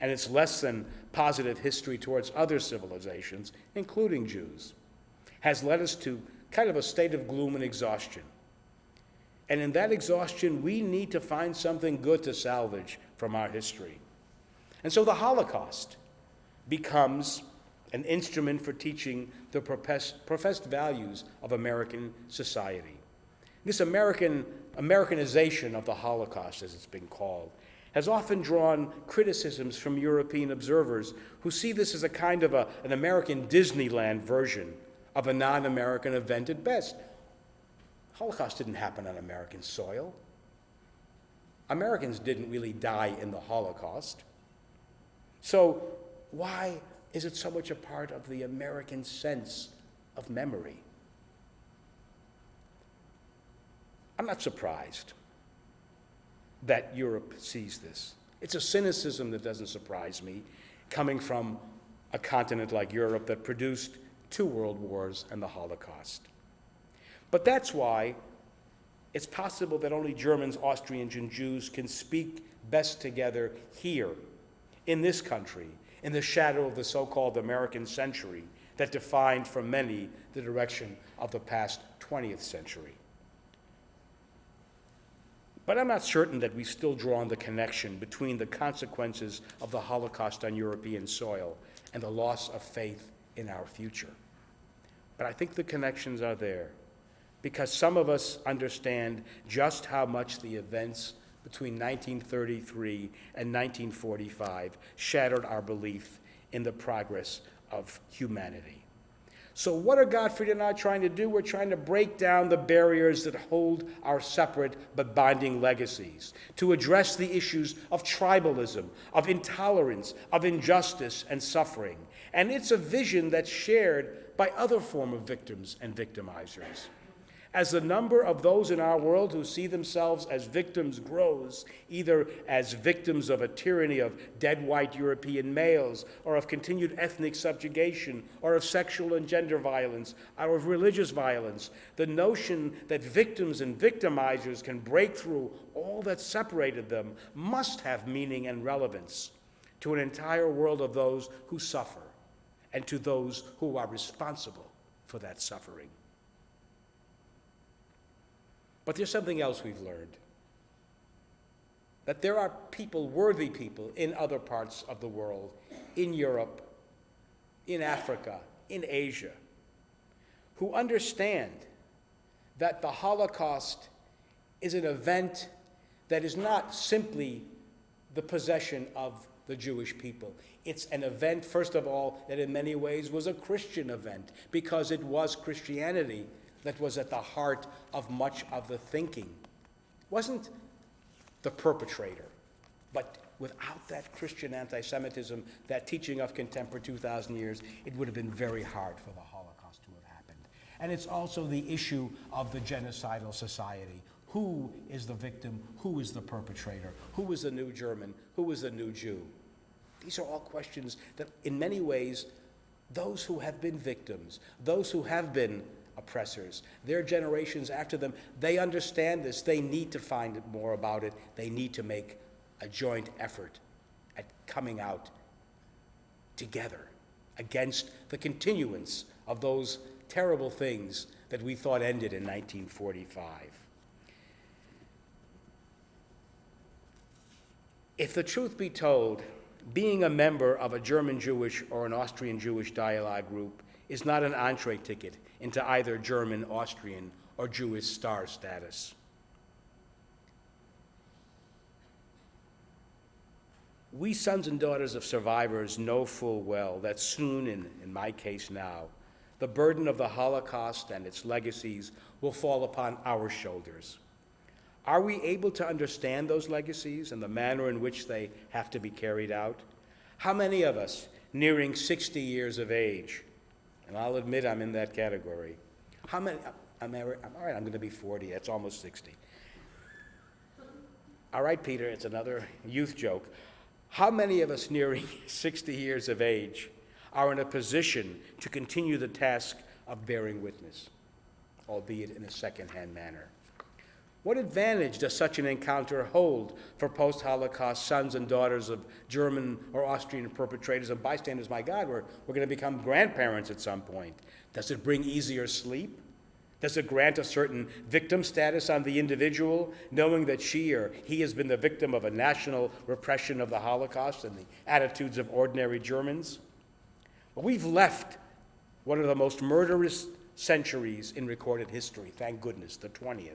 and its less than positive history towards other civilizations, including Jews, has led us to kind of a state of gloom and exhaustion. And in that exhaustion, we need to find something good to salvage from our history. And so the Holocaust becomes an instrument for teaching the professed values of American society. This Americanization of the Holocaust, as it's been called, has often drawn criticisms from European observers who see this as a kind of an American Disneyland version of a non-American event at best. Holocaust didn't happen on American soil. Americans didn't really die in the Holocaust. So why is it so much a part of the American sense of memory? I'm not surprised that Europe sees this. It's a cynicism that doesn't surprise me, coming from a continent like Europe that produced 2 world wars and the Holocaust. But that's why it's possible that only Germans, Austrians, and Jews can speak best together here, in this country, in the shadow of the so-called American century that defined for many the direction of the past 20th century. But I'm not certain that we've still drawn the connection between the consequences of the Holocaust on European soil and the loss of faith in our future. But I think the connections are there, because some of us understand just how much the events between 1933 and 1945 shattered our belief in the progress of humanity. So what are Gottfried and I trying to do? We're trying to break down the barriers that hold our separate but binding legacies, to address the issues of tribalism, of intolerance, of injustice and suffering. And it's a vision that's shared by other forms of victims and victimizers. As the number of those in our world who see themselves as victims grows, either as victims of a tyranny of dead white European males, or of continued ethnic subjugation, or of sexual and gender violence, or of religious violence, the notion that victims and victimizers can break through all that separated them must have meaning and relevance to an entire world of those who suffer and to those who are responsible for that suffering. But there's something else we've learned, that there are people, worthy people, in other parts of the world, in Europe, in Africa, in Asia, who understand that the Holocaust is an event that is not simply the possession of the Jewish people. It's an event, first of all, that in many ways was a Christian event, because it was Christianity that was at the heart of much of the thinking. It wasn't the perpetrator, but without that Christian anti-Semitism, that teaching of contempt for 2,000 years, it would have been very hard for the Holocaust to have happened. And it's also the issue of the genocidal society. Who is the victim? Who is the perpetrator? Who is the new German? Who is the new Jew? These are all questions that, in many ways, those who have been victims, those who have been oppressors, their generations after them, they understand this. They need to find more about it. They need to make a joint effort at coming out together against the continuance of those terrible things that we thought ended in 1945. If the truth be told, being a member of a German Jewish or an Austrian Jewish dialogue group is not an entree ticket into either German, Austrian, or Jewish star status. We sons and daughters of survivors know full well that soon, in my case now, the burden of the Holocaust and its legacies will fall upon our shoulders. Are we able to understand those legacies and the manner in which they have to be carried out? How many of us, nearing 60 years of age, and I'll admit I'm in that category. How many, all right, I'm going to be 40, that's almost 60. All right, Peter, it's another youth joke. How many of us nearing 60 years of age are in a position to continue the task of bearing witness, albeit in a second-hand manner? What advantage does such an encounter hold for post-Holocaust sons and daughters of German or Austrian perpetrators and bystanders? My God, we're going to become grandparents at some point. Does it bring easier sleep? Does it grant a certain victim status on the individual, knowing that she or he has been the victim of a national repression of the Holocaust and the attitudes of ordinary Germans? We've left one of the most murderous centuries in recorded history, thank goodness, the 20th.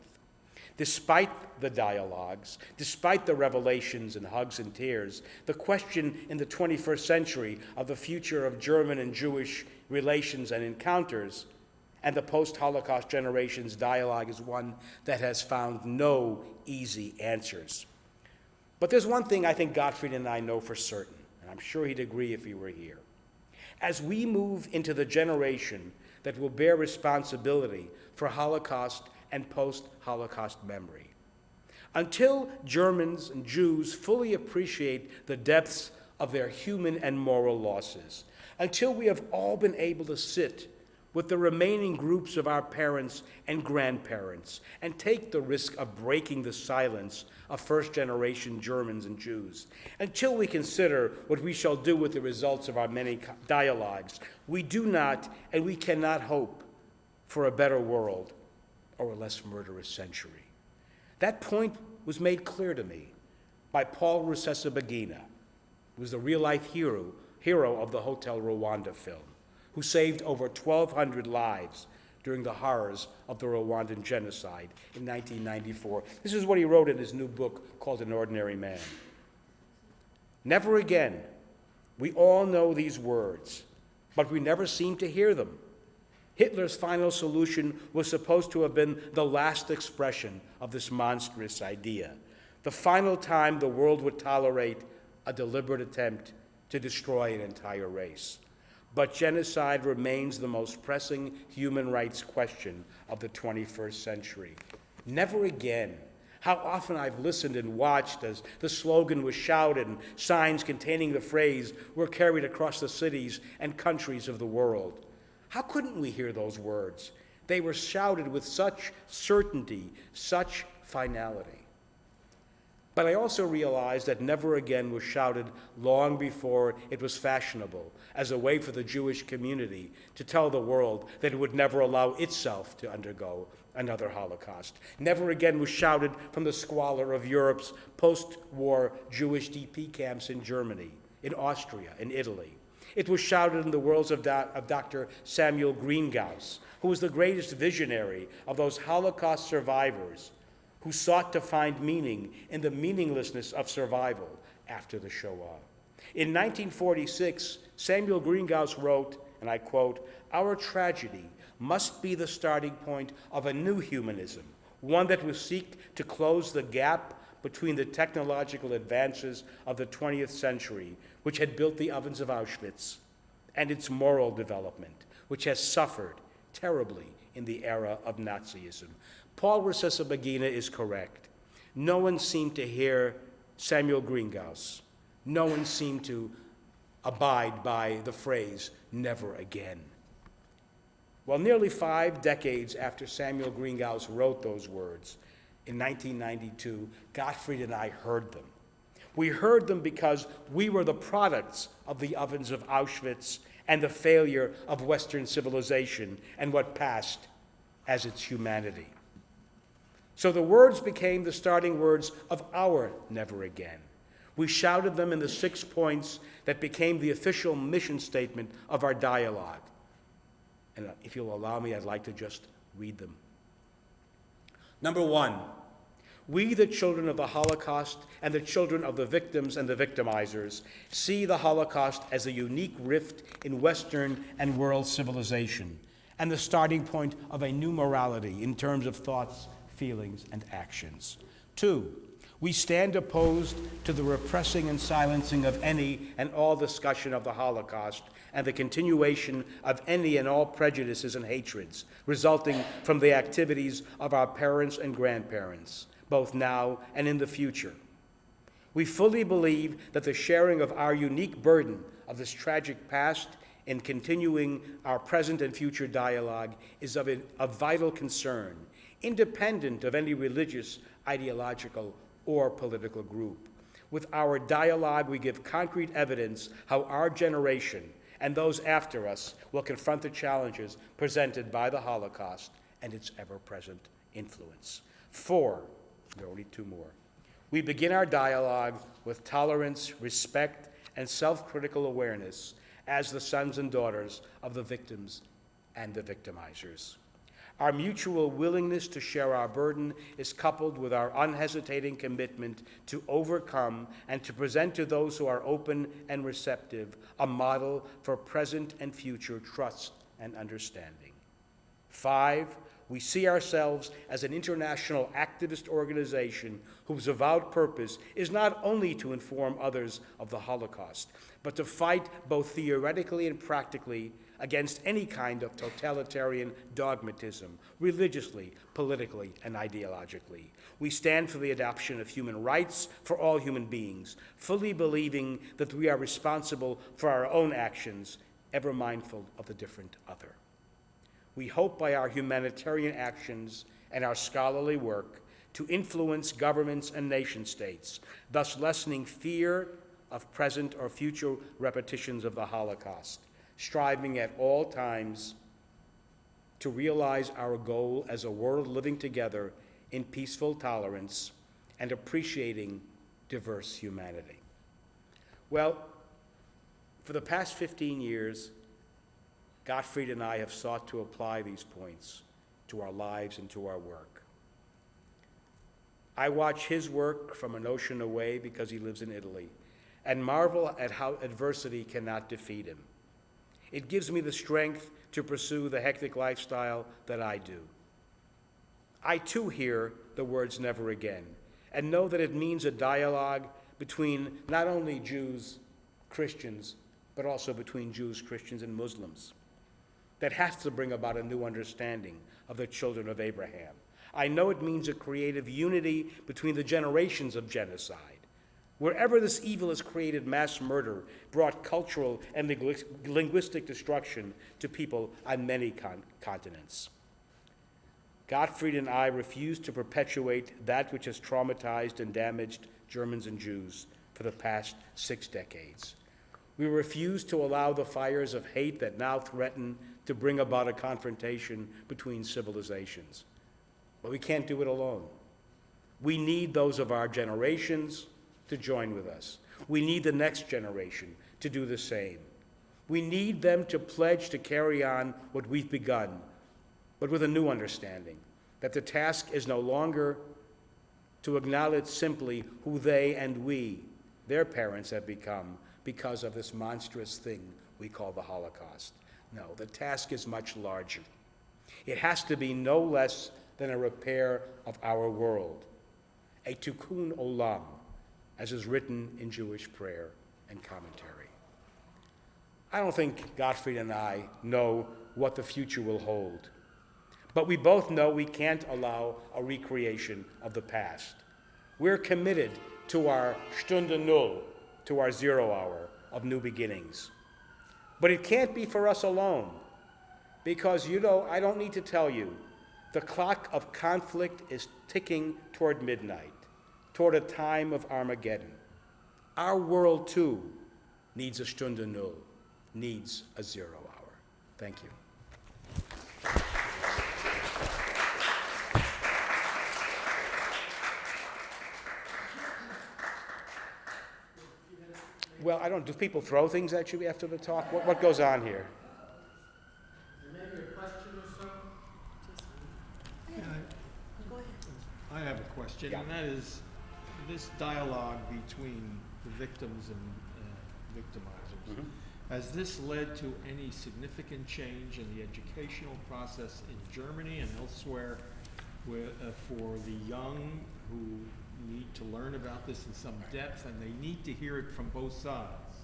Despite the dialogues, despite the revelations and hugs and tears, the question in the 21st century of the future of German and Jewish relations and encounters and the post-Holocaust generation's dialogue is one that has found no easy answers. But there's one thing I think Gottfried and I know for certain, and I'm sure he'd agree if he were here. As we move into the generation that will bear responsibility for Holocaust and post-Holocaust memory, until Germans and Jews fully appreciate the depths of their human and moral losses, until we have all been able to sit with the remaining groups of our parents and grandparents and take the risk of breaking the silence of first-generation Germans and Jews, until we consider what we shall do with the results of our many dialogues, we do not and we cannot hope for a better world or a less murderous century. That point was made clear to me by Paul Rusesabagina, who was the real-life hero of the Hotel Rwanda film, who saved over 1,200 lives during the horrors of the Rwandan genocide in 1994. This is what he wrote in his new book called An Ordinary Man. Never again. We all know these words, but we never seem to hear them. Hitler's final solution was supposed to have been the last expression of this monstrous idea, the final time the world would tolerate a deliberate attempt to destroy an entire race. But genocide remains the most pressing human rights question of the 21st century. Never again. How often I've listened and watched as the slogan was shouted and signs containing the phrase were carried across the cities and countries of the world. How couldn't we hear those words? They were shouted with such certainty, such finality. But I also realized that never again was shouted long before it was fashionable as a way for the Jewish community to tell the world that it would never allow itself to undergo another Holocaust. Never again was shouted from the squalor of Europe's post-war Jewish DP camps in Germany, in Austria, in Italy. It was shouted in the words of Dr. Samuel Greengaus, who was the greatest visionary of those Holocaust survivors who sought to find meaning in the meaninglessness of survival after the Shoah. In 1946, Samuel Greengaus wrote, and I quote, "Our tragedy must be the starting point of a new humanism, one that will seek to close the gap between the technological advances of the 20th century, which had built the ovens of Auschwitz, and its moral development, which has suffered terribly in the era of Nazism." Paul Rusesabagina is correct. No one seemed to hear Samuel Greengaus. No one seemed to abide by the phrase, "never again." Well, nearly 5 decades after Samuel Greengaus wrote those words, in 1992, Gottfried and I heard them. We heard them because we were the products of the ovens of Auschwitz and the failure of Western civilization and what passed as its humanity. So the words became the starting words of our never again. We shouted them in the 6 points that became the official mission statement of our dialogue. And if you'll allow me, I'd like to just read them. Number 1, we, the children of the Holocaust and the children of the victims and the victimizers, see the Holocaust as a unique rift in Western and world civilization and the starting point of a new morality in terms of thoughts, feelings, and actions. 2, we stand opposed to the repressing and silencing of any and all discussion of the Holocaust and the continuation of any and all prejudices and hatreds resulting from the activities of our parents and grandparents, both now and in the future. We fully believe that the sharing of our unique burden of this tragic past in continuing our present and future dialogue is of vital concern, independent of any religious, ideological, or political group. With our dialogue, we give concrete evidence how our generation and those after us will confront the challenges presented by the Holocaust and its ever-present influence. 4, there are only 2 more. We begin our dialogue with tolerance, respect, and self-critical awareness as the sons and daughters of the victims and the victimizers. Our mutual willingness to share our burden is coupled with our unhesitating commitment to overcome and to present to those who are open and receptive a model for present and future trust and understanding. 5, we see ourselves as an international activist organization whose avowed purpose is not only to inform others of the Holocaust, but to fight both theoretically and practically against any kind of totalitarian dogmatism, religiously, politically, and ideologically. We stand for the adoption of human rights for all human beings, fully believing that we are responsible for our own actions, ever mindful of the different other. We hope by our humanitarian actions and our scholarly work to influence governments and nation-states, thus lessening fear of present or future repetitions of the Holocaust, striving at all times to realize our goal as a world living together in peaceful tolerance and appreciating diverse humanity. Well, for the past 15 years, Gottfried and I have sought to apply these points to our lives and to our work. I watch his work from an ocean away because he lives in Italy and marvel at how adversity cannot defeat him. It gives me the strength to pursue the hectic lifestyle that I do. I too hear the words "never again" and know that it means a dialogue between not only Jews, Christians, but also between Jews, Christians, and Muslims that has to bring about a new understanding of the children of Abraham. I know it means a creative unity between the generations of genocide. Wherever this evil has created mass murder, brought cultural and linguistic destruction to people on many continents. Gottfried and I refuse to perpetuate that which has traumatized and damaged Germans and Jews for the past 6 decades. We refuse to allow the fires of hate that now threaten to bring about a confrontation between civilizations. But we can't do it alone. We need those of our generations to join with us. We need the next generation to do the same. We need them to pledge to carry on what we've begun, but with a new understanding, that the task is no longer to acknowledge simply who they and we, their parents, have become because of this monstrous thing we call the Holocaust. No, the task is much larger. It has to be no less than a repair of our world, a Tikkun Olam, as is written in Jewish prayer and commentary. I don't think Gottfried and I know what the future will hold, but we both know we can't allow a recreation of the past. We're committed to our Stunde Null, to our 0 hour of new beginnings. But it can't be for us alone, because, I don't need to tell you, the clock of conflict is ticking toward midnight, toward a time of Armageddon. Our world, too, needs a Stunde Null, needs a 0 hour. Thank you. Well, do people throw things at you after the talk? What goes on here? Maybe a question or so? I have a question, Yeah. and that is this dialogue between the victims and victimizers. Mhm. Has this led to any significant change in the educational process in Germany and elsewhere for the young who need to learn about this in some depth, and they need to hear it from both sides?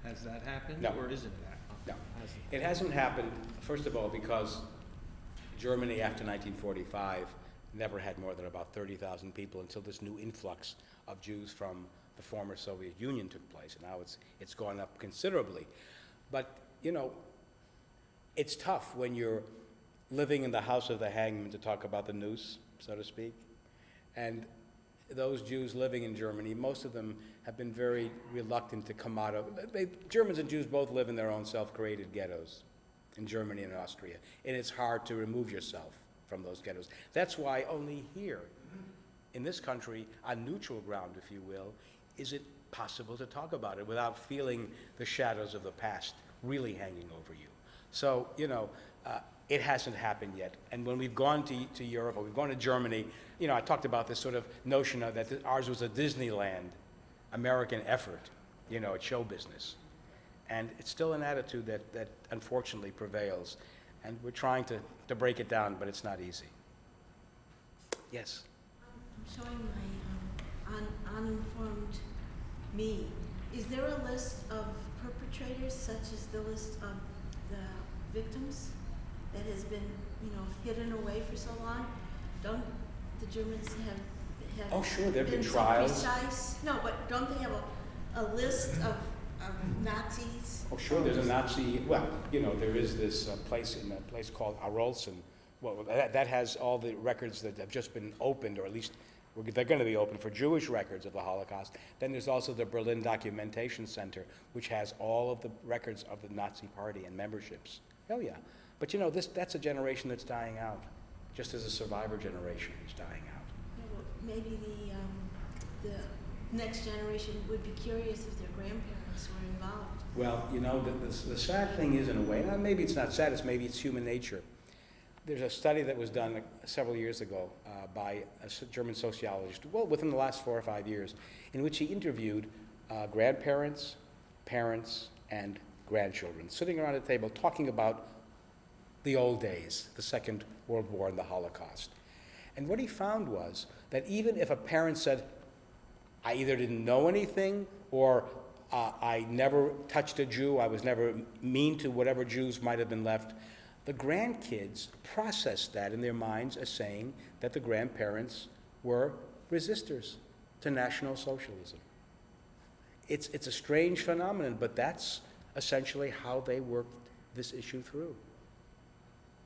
Has that happened? No. Or isn't that? No, it hasn't happened, first of all, because Germany after 1945 never had more than about 30,000 people until this new influx of Jews from the former Soviet Union took place, and now it's gone up considerably. But, it's tough when you're living in the house of the hangman to talk about the noose, so to speak. And those Jews living in Germany, most of them have been very reluctant to come out of, Germans and Jews both live in their own self-created ghettos in Germany and Austria, and it's hard to remove yourself from those ghettos. That's why only here, in this country, on neutral ground, if you will, is it possible to talk about it without feeling the shadows of the past really hanging over you. So, it hasn't happened yet. And when we've gone to Europe, or we've gone to Germany, I talked about this sort of notion of that ours was a Disneyland American effort, at show business. And it's still an attitude that unfortunately prevails. And we're trying to break it down, but it's not easy. Yes? I'm showing my uninformed me. Is there a list of perpetrators, such as the list of the victims that has been, hidden away for so long? Don't the Germans have Oh, sure, there have been so trials. precise? No, but don't they have a list of Nazis? Oh, sure, there's a Nazi, well, there is this place in a place called Arolsen. Well, that has all the records that have just been opened, or at least they're going to be open for Jewish records of the Holocaust. Then there's also the Berlin Documentation Center, which has all of the records of the Nazi Party and memberships. Oh, yeah. But that's a generation that's dying out, just as a survivor generation is dying out. Yeah, well, maybe the next generation would be curious if their grandparents were involved. Well, the sad thing is, in a way, now maybe it's not sad, maybe it's human nature. There's a study that was done several years ago by a German sociologist, well, within the last 4 or 5 years, in which he interviewed grandparents, parents, and grandchildren, sitting around a table talking about the old days, the Second World War and the Holocaust. And what he found was that even if a parent said, I either didn't know anything, or I never touched a Jew, I was never mean to whatever Jews might have been left, the grandkids processed that in their minds as saying that the grandparents were resistors to National Socialism. It's a strange phenomenon, but that's essentially how they worked this issue through.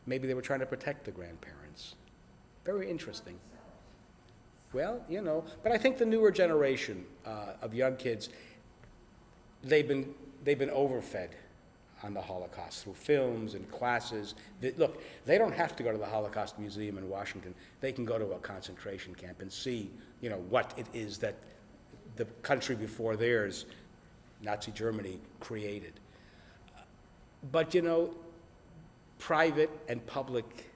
Maybe they were trying to protect the grandparents. Very interesting. Well, but I think the newer generation of young kids, they've been overfed on the Holocaust through films and classes. Look, they don't have to go to the Holocaust Museum in Washington. They can go to a concentration camp and see, what it is that the country before theirs, Nazi Germany, created. But, private and public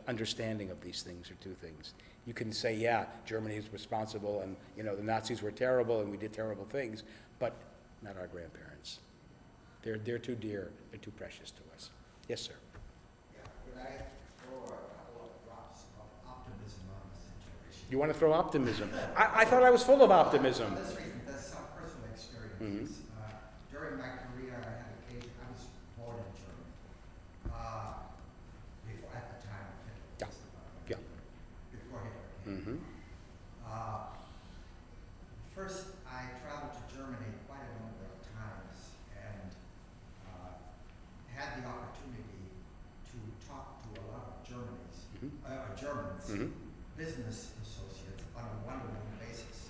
understanding of these things are two things. You can say, yeah, Germany is responsible, and the Nazis were terrible, and we did terrible things, but not our grandparents. They're too dear, they're too precious to us. Yes, sir. Yeah, could I throw a couple of drops of optimism on the situation? You want to throw optimism? I thought I was full of optimism. For this reason, that's some personal experiences. During my career, I had occasion, I was born in Germany. Before, at the time of Hitler. Yeah. Before Hitler came. First, I traveled to Germany quite a number of times and had the opportunity to talk to a lot of Germans, business associates on a one-to-one basis.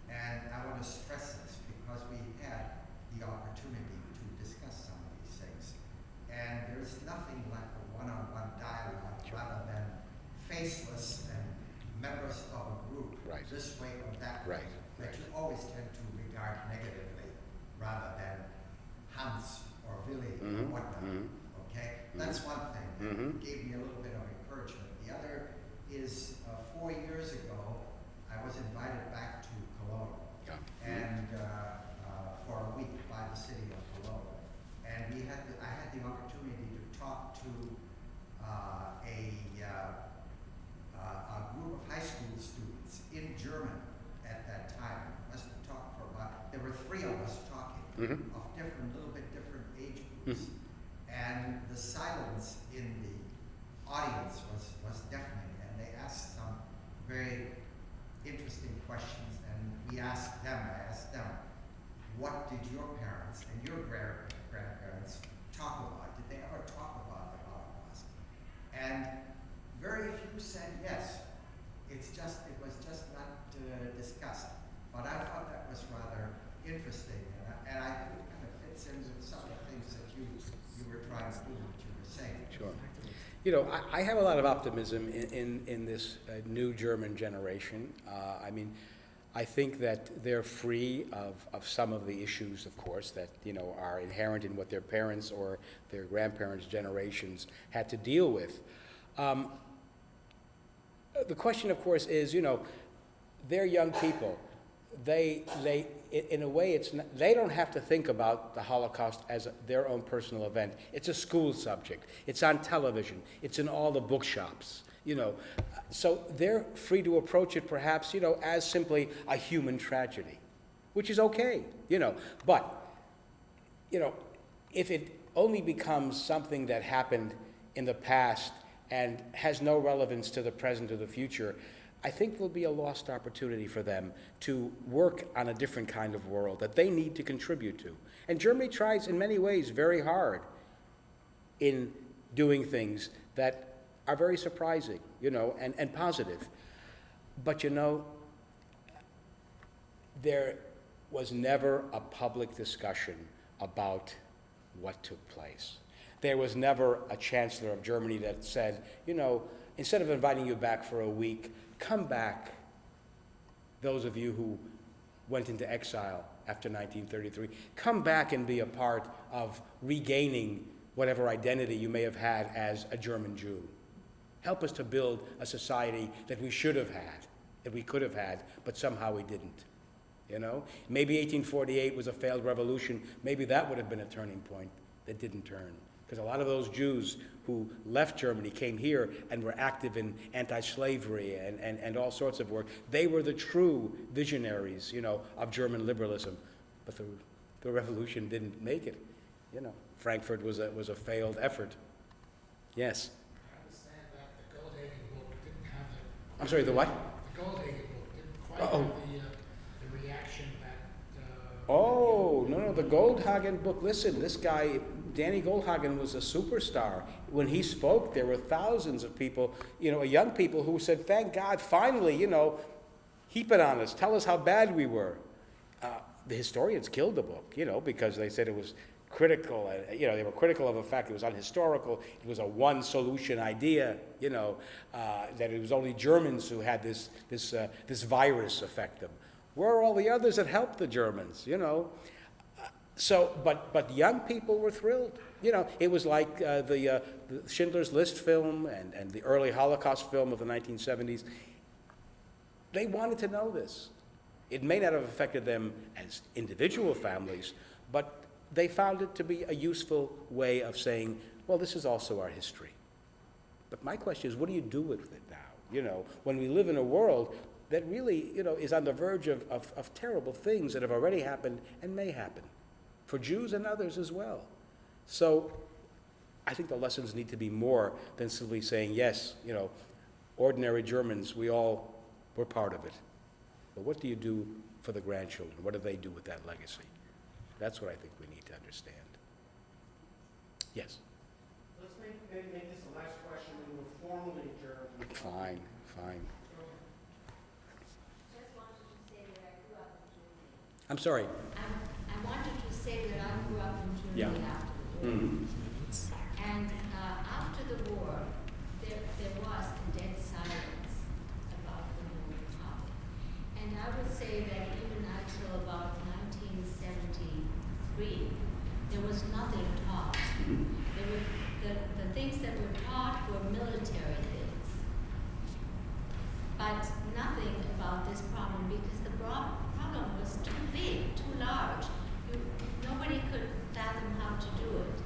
And I want to stress this because we had the opportunity to discuss some of these things. And there's nothing like a one-on-one dialogue rather than faceless and members of a group this way or that way that you always tend to regard negatively rather than Hans or Willy or whatnot. Okay? That's one thing that gave me a little bit of encouragement. The other is 4 years ago, I was invited back to Cologne and for a week by the city of Cologne. And I had the opportunity to talk to a group of high school students in German at that time. Must have talked for there were 3 of us talking of little bit different age groups. And the silence in the audience was deafening, and they asked some very interesting questions, and I asked them, what did your parents and your grandparents talk about? Did they ever talk about the Holocaust? And very few said yes. It was just not discussed. But I thought that was rather interesting, and I think it kind of fits in with some of the things that you were trying to do, what you were saying. Sure. I have a lot of optimism in this new German generation. I think that they're free of some of the issues, of course, that, are inherent in what their parents or their grandparents' generations had to deal with. The question, of course, is, they're young people. In a way, they don't have to think about the Holocaust as their own personal event. It's a school subject. It's on television. It's in all the bookshops, So they're free to approach it, perhaps, as simply a human tragedy, which is okay, But, if it only becomes something that happened in the past and has no relevance to the present or the future, I think there'll be a lost opportunity for them to work on a different kind of world that they need to contribute to. And Germany tries in many ways very hard in doing things that are very surprising, and positive. But there was never a public discussion about what took place. There was never a chancellor of Germany that said, instead of inviting you back for a week, come back, those of you who went into exile after 1933, come back and be a part of regaining whatever identity you may have had as a German Jew. Help us to build a society that we should have had, that we could have had, but somehow we didn't. Maybe 1848 was a failed revolution. Maybe that would have been a turning point that didn't turn. Because a lot of those Jews who left Germany came here and were active in anti-slavery and all sorts of work. They were the true visionaries, of German liberalism. But the revolution didn't make it. Frankfurt was a failed effort. Yes. I understand that the Goldhagen book didn't have the. I'm sorry, the what? The Goldhagen book didn't quite Uh-oh. have the reaction that. Oh, no, the Goldhagen book. Listen, this guy, Danny Goldhagen, was a superstar. When he spoke, there were thousands of people, young people who said, thank God, finally, heap it on us. Tell us how bad we were. The historians killed the book, because they said it was critical, they were critical of the fact it was unhistorical, it was a one-solution idea, that it was only Germans who had this virus affect them. Where are all the others that helped the Germans, So, but young people were thrilled. It was like the Schindler's List film and the early Holocaust film of the 1970s. They wanted to know this. It may not have affected them as individual families, but they found it to be a useful way of saying, well, this is also our history. But my question is, what do you do with it now? When we live in a world that really, is on the verge of terrible things that have already happened and may happen for Jews and others as well. So I think the lessons need to be more than simply saying, yes, ordinary Germans, we all were part of it. But what do you do for the grandchildren? What do they do with that legacy? That's what I think we need to understand. Yes? Let's maybe make this the last question and we'll formally adjourn. Fine. Just wanted to say that I grew up in Germany. I'm sorry. I wanted to say that I grew up in Germany Yeah. after the war. Mm-hmm. And after the war, there was a dead silence about the Holocaust. And I would say that even until about 1973, there was nothing taught. There were, the things that were taught were military things, but nothing about this problem because the problem was too big, too large. Nobody could fathom how to do it.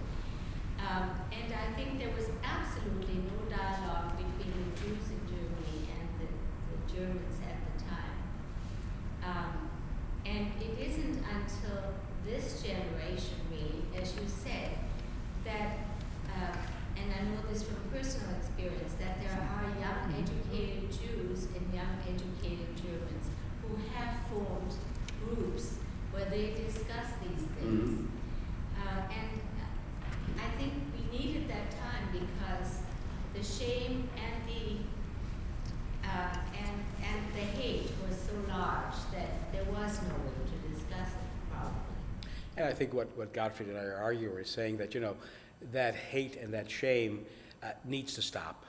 And I think there was absolutely no dialogue between the Jews in Germany and the Germans at the time. And it isn't until this generation, really, as you said, that, and I know this from personal experience, that there are young educated Jews and young educated Germans who have formed groups where they discuss these things. And I think we needed that time because the shame and the hate was so large that there was no way to discuss it probably. And I think what Gottfried and I are arguing is saying that, that hate and that shame needs to stop.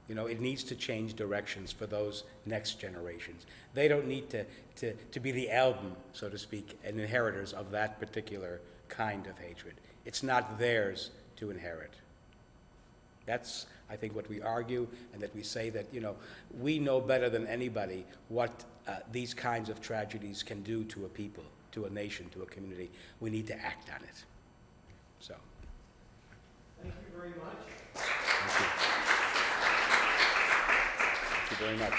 You know, it needs to change directions for those next generations. They don't need to be the album, so to speak, and inheritors of that particular kind of hatred. It's not theirs to inherit. That's, I think, what we argue, and that we say that, you know, we know better than anybody what these kinds of tragedies can do to a people, to a nation, to a community. We need to act on it. So. Thank you very much. Thank you. Thank you very much.